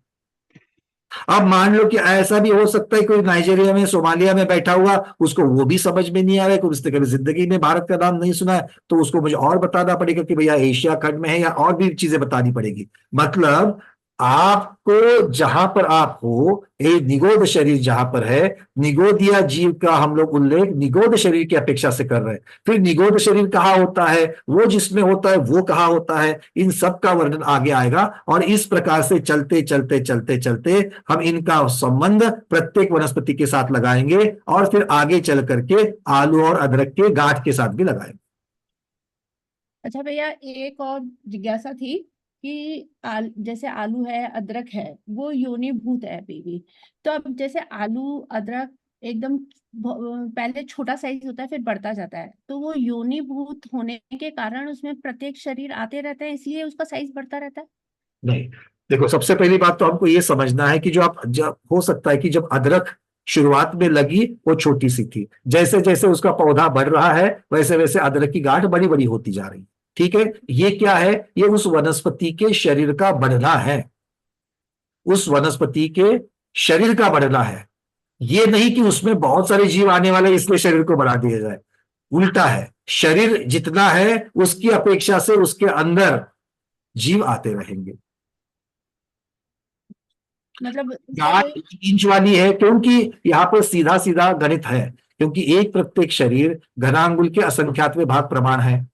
अब मान लो कि ऐसा भी हो सकता है कोई नाइजीरिया में, सोमालिया में बैठा हुआ, उसको वो भी समझ में नहीं आ रहा है, उसने कभी जिंदगी में भारत का नाम नहीं सुना है, तो उसको मुझे और बताना पड़ेगा कि भैया एशिया खंड में है, या और भी चीजें बतानी पड़ेगी। मतलब आपको जहां पर आप हो, एक निगोद शरीर जहां पर है, निगोदिया जीव का हम लोग उल्लेख निगोद शरीर की अपेक्षा से कर रहे हैं। फिर निगोद शरीर कहाँ होता है, वो जिसमें होता है वो कहाँ होता है, इन सब का वर्णन आगे आएगा। और इस प्रकार से चलते चलते चलते चलते हम इनका संबंध प्रत्येक वनस्पति के साथ लगाएंगे, और फिर आगे चल करके आलू और अदरक के गांठ के साथ भी लगाएंगे। अच्छा भैया, एक और जिज्ञासा थी कि जैसे आलू है, अदरक है, वो योनिभूत है अभी भी, तो अब जैसे आलू अदरक एकदम पहले छोटा साइज होता है फिर बढ़ता जाता है, तो वो योनिभूत होने के कारण उसमें प्रत्येक शरीर आते रहते हैं, इसलिए उसका साइज बढ़ता रहता है? नहीं, देखो सबसे पहली बात तो हमको ये समझना है कि जब हो सकता है कि जब अदरक शुरुआत में लगी वो छोटी सी थी, जैसे जैसे उसका पौधा बढ़ रहा है वैसे वैसे अदरक की गांठ बड़ी बड़ी होती जा रही है। ठीक है, ये क्या है? ये उस वनस्पति के शरीर का बढ़ना है, उस वनस्पति के शरीर का बढ़ना है। ये नहीं कि उसमें बहुत सारे जीव आने वाले इसलिए शरीर को बढ़ा दिया जाए, उल्टा है, शरीर जितना है उसकी अपेक्षा से उसके अंदर जीव आते रहेंगे। मतलब गांठ 1 इंच वाली है क्योंकि यहाँ पर सीधा सीधा गणित है, क्योंकि एक प्रत्येक शरीर घनांगुल के असंख्यातवें भाग प्रमाण है।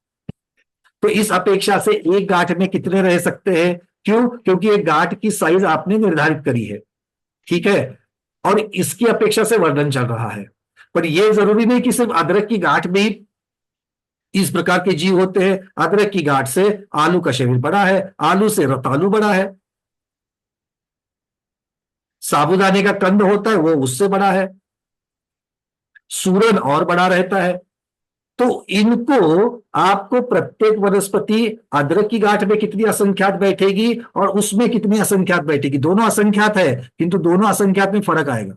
तो इस अपेक्षा से एक गांठ में कितने रह सकते हैं? क्यों? क्योंकि एक गांठ की साइज आपने निर्धारित करी है, ठीक है, और इसकी अपेक्षा से वर्णन चल रहा है। पर यह जरूरी नहीं कि सिर्फ अदरक की गांठ में ही इस प्रकार के जीव होते हैं। अदरक की गांठ से आलू का शरीर बड़ा है, आलू से रतालू बड़ा है, साबूदाने का कंद होता है वो उससे बड़ा है, सूरन और बड़ा रहता है। तो इनको आपको प्रत्येक वनस्पति, अदरक की गांठ में कितनी असंख्यात बैठेगी और उसमें कितनी असंख्यात बैठेगी, दोनों असंख्यात है किंतु दोनों असंख्यात में फर्क आएगा।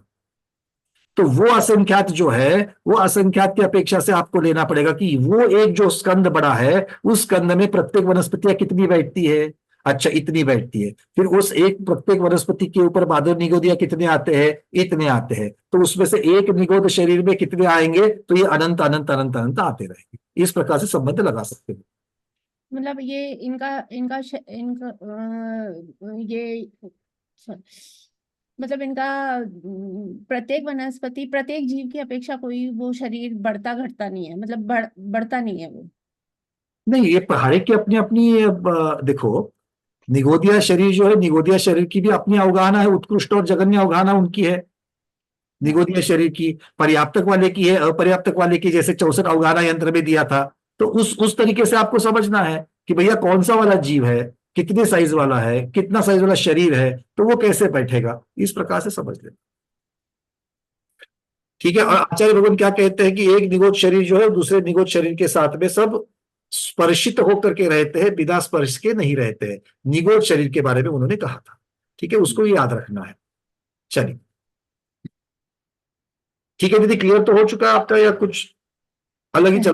तो वो असंख्यात जो है वो असंख्यात की अपेक्षा से आपको लेना पड़ेगा कि वो एक जो स्कंद बड़ा है उस स्कंद में प्रत्येक वनस्पतियां कितनी बैठती है, अच्छा इतनी बैठती है। फिर उस एक प्रत्येक वनस्पति के ऊपर बादल निगोदिया कितने आते हैं, इतने आते हैं। तो उसमें से एक निगोद शरीर में कितने आएंगे, तो ये अनंत अनंत अनंत अनंत आते रहेंगे। इस प्रकार से संबंध लगा सकते हैं। मतलब ये इनका इनका इनका ये मतलब इनका प्रत्येक वनस्पति, प्रत्येक जीव की अपेक्षा कोई वो शरीर बढ़ता घटता नहीं है, मतलब बढ़ता नहीं है वो। नहीं, ये हर एक की अपनी अपनी देखो, निगोदिया शरीर जो है, निगोदिया शरीर की भी अपनी अवगाहना है, उत्कृष्ट और जगन्य अवगाहना उनकी है। निगोदिया शरीर की पर्याप्तक वाले की है, अपर्याप्तक वाले की, जैसे 64 अवगाहना यंत्र में दिया था। तो उस तरीके से आपको समझना है कि भैया कौन सा वाला जीव है, कितने साइज वाला है, कितना साइज वाला शरीर है, तो वो कैसे बैठेगा, इस प्रकार से समझ लेना। ठीक है। और आचार्य भगवान क्या कहते हैं कि एक निगोद शरीर जो है दूसरे निगोद शरीर के साथ में सब स्पर्शित होकर के रहते हैं, बिना स्पर्श के नहीं रहते हैं। निगोद शरीर के बारे में उन्होंने कहा था, ठीक है, उसको याद रखना है। चलिए ठीक है दीदी, क्लियर तो हो चुका है आपका या कुछ अलग ही चल?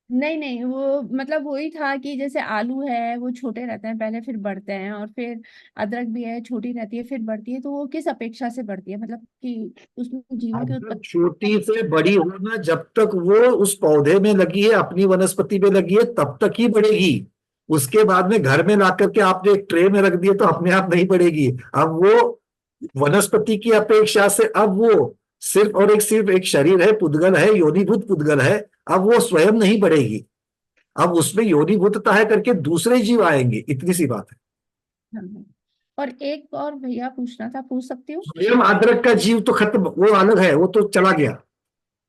नहीं नहीं, वो मतलब वही था कि जैसे आलू है वो छोटे रहते हैं पहले, फिर बढ़ते हैं, और फिर अदरक भी है छोटी रहती है फिर बढ़ती है, तो वो किस अपेक्षा से बढ़ती है, मतलब कि उसमें जीवों की उत्पत्ति छोटी से बड़ी होना, जब तक वो उस पौधे में लगी है, अपनी वनस्पति में लगी है, तब तक ही बढ़ेगी। उसके बाद में घर में ला करके आपने एक ट्रे में रख दिया तो अपने आप नहीं बढ़ेगी। अब वो वनस्पति की अपेक्षा से अब वो सिर्फ एक शरीर है, पुद्गल है, योनिभूत पुद्गल है। अब वो स्वयं नहीं बढ़ेगी, अब उसमें योनिभूतता है करके दूसरे जीव आएंगे, इतनी सी बात है। हाँ। और एक और भैया पूछना था, पूछ सकती हूँ? स्वयं अदरक का जीव तो खत्म, वो अलग है, वो तो चला गया।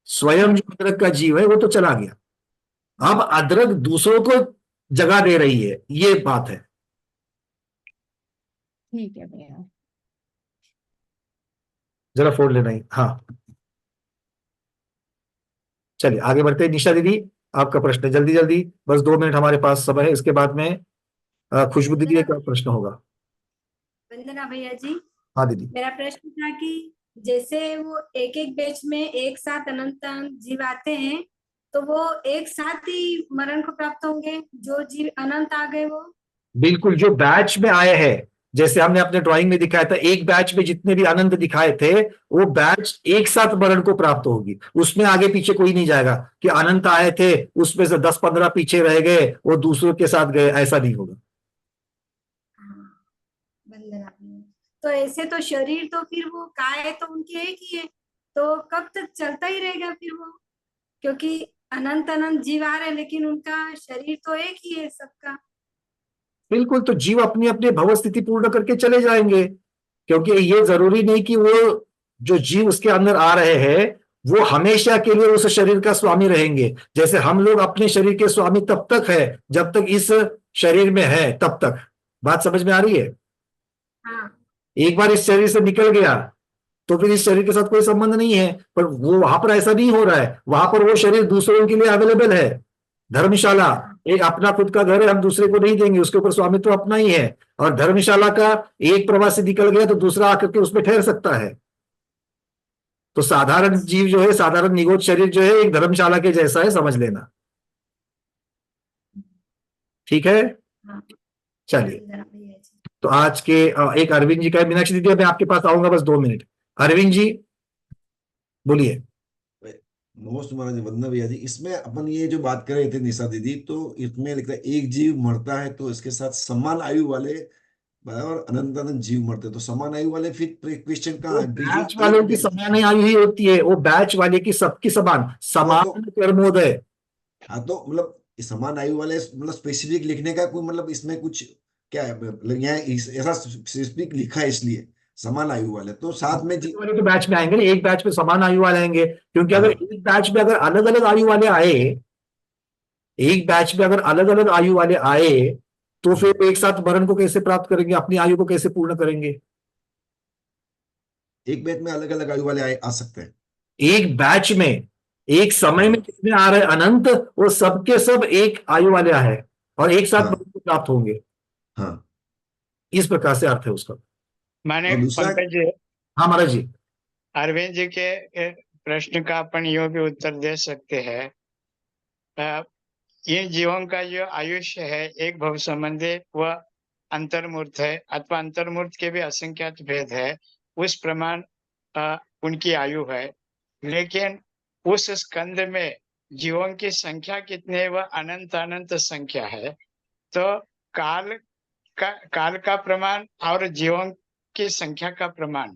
स्वयं जो अदरक का जीव है वो तो चला गया। अब अदरक दूसरों को जगह दे रही है, ये बात है। ठीक है भैया। जरा फोन लेना ही, हाँ चलिए आगे बढ़ते हैं। निशा दीदी आपका प्रश्न है, जल्दी जल्दी, बस 2 मिनट हमारे पास समय है, इसके बाद में खुशबू दीदी का प्रश्न होगा। वंदना भैया जी। हाँ दीदी। मेरा प्रश्न था कि जैसे वो एक एक बैच में एक साथ अनंत अनंत जीव आते हैं, तो वो एक साथ ही मरण को प्राप्त होंगे, जो जीव अनंत आ गए वो? बिल्कुल, जो बैच में आए हैं, जैसे हमने अपने ड्राइंग में दिखाया था, एक बैच में जितने भी अनंत दिखाए थे वो बैच एक साथ मरण को प्राप्त होगी। उसमें आगे पीछे कोई नहीं जाएगा कि अनंत आए थे उसमें से 10-15 पीछे रह गए वो दूसरों के साथ गए, ऐसा नहीं होगा। वंदना भैया। तो ऐसे तो शरीर तो फिर वो काय तो उनके एक ही है, तो कब तक चलता ही रहेगा फिर वो? क्योंकि अनंत अनंत जीव आ रहे हैं लेकिन उनका शरीर तो एक ही है सबका। बिल्कुल, तो जीव अपनी अपनी भव स्थिति पूर्ण करके चले जाएंगे, क्योंकि ये जरूरी नहीं कि वो जो जीव उसके अंदर आ रहे हैं वो हमेशा के लिए उस शरीर का स्वामी रहेंगे। जैसे हम लोग अपने शरीर के स्वामी तब तक है जब तक इस शरीर में है, तब तक। बात समझ में आ रही है? हाँ। एक बार इस शरीर से निकल गया तो फिर इस शरीर के साथ कोई संबंध नहीं है। पर वो वहां पर ऐसा नहीं हो रहा है, वहां पर वो शरीर दूसरों के लिए अवेलेबल है। धर्मशाला एक अपना खुद का घर है, हम दूसरे को नहीं देंगे, उसके ऊपर स्वामित्व तो अपना ही है। और धर्मशाला का एक प्रवासी निकल गया तो दूसरा आकर के उसमें ठहर सकता है। तो साधारण जीव जो है, साधारण निगोद शरीर जो है, एक धर्मशाला के जैसा है, समझ लेना। ठीक है, चलिए। तो आज के एक अरविंद जी का है। मीनाक्षी दीदी मैं आपके पास आऊंगा, बस 2 मिनट। अरविंद जी बोलिए। नमस्ते महाराज, वंदना भैया जी। इसमें अपन ये जो बात कर रहे थे निशा दीदी, तो इसमें लिखता है एक जीव मरता है तो इसके साथ समान आयु वाले और अनंत अनंत जीव मरते हैं। तो समान आयु वाले फिर क्वेश्चन कहाँ है? बैच वालों की समान आयु ही होती है, वो बैच वाले की सबकी समान कर्मोदय। हाँ, तो मतलब समान आयु वाले मतलब स्पेसिफिक लिखने का कोई मतलब इसमें कुछ क्या है? मतलब यहाँ ऐसा स्पेसिफिक लिखा है इसलिए समान आयु वाले, तो साथ में वाले तो बैच में आएंगे ना, एक बैच में समान आयु वाले आएंगे, क्योंकि अगर एक बैच में अगर अलग अलग आयु वाले आए, एक बैच में अगर अलग अलग आयु वाले आए, तो फिर एक साथ मरण को कैसे प्राप्त करेंगे, अपनी आयु को कैसे पूर्ण करेंगे? एक बैच में अलग अलग आयु वाले आ सकते हैं। एक बैच में एक समय में कितने आ रहे अनंत, वो सबके सब एक आयु वाले आए और एक साथ मरण को प्राप्त होंगे। हाँ, इस प्रकार से अर्थ है उसका। माने पंकज जी, हाँ महाराज जी, अरविंद जी के प्रश्न का अपन यो भी उत्तर दे सकते हैं। इन जीवों का जो आयुष्य है एक भव संबंधी व अंतर्मूर्त है, अथवा अंतर्मूर्त के भी असंख्यात भेद है, उस प्रमाण उनकी आयु है। लेकिन उस स्कंद में जीवों की संख्या कितनी है, वह अनंत अनंत संख्या है। तो काल का प्रमाण और जीवों की संख्या का प्रमाण,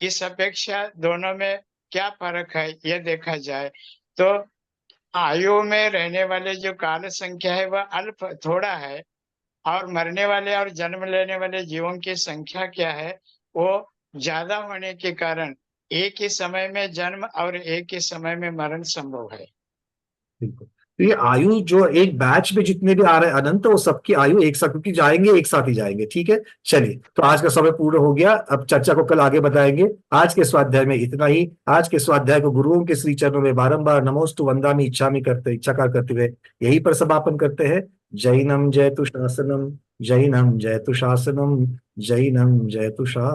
इस अपेक्षा दोनों में क्या फर्क है यह देखा जाए तो आयु में रहने वाले जो काल संख्या है वह अल्प थोड़ा है, और मरने वाले और जन्म लेने वाले जीवों की संख्या क्या है, वो ज्यादा होने के कारण एक ही समय में जन्म और एक ही समय में मरण संभव है। बिल्कुल। तो ये आयु जो एक बैच में जितने भी आ रहे हैं अनंत, वो सबकी आयु एक साथ, क्योंकि जाएंगे एक साथ ही जाएंगे। ठीक है, चलिए, तो आज का समय पूर्ण हो गया, अब चर्चा को कल आगे बताएंगे। आज के स्वाध्याय में इतना ही। आज के स्वाध्याय को गुरुओं के श्री चरणों में बारंबार नमोस्तु वंदामि इच्छामि करते इच्छाकार करते हुए यही पर समापन करते हैं। जैनम जयतु शासनम, जैनम जयतु शासनम, जैनम जयतु शासनम।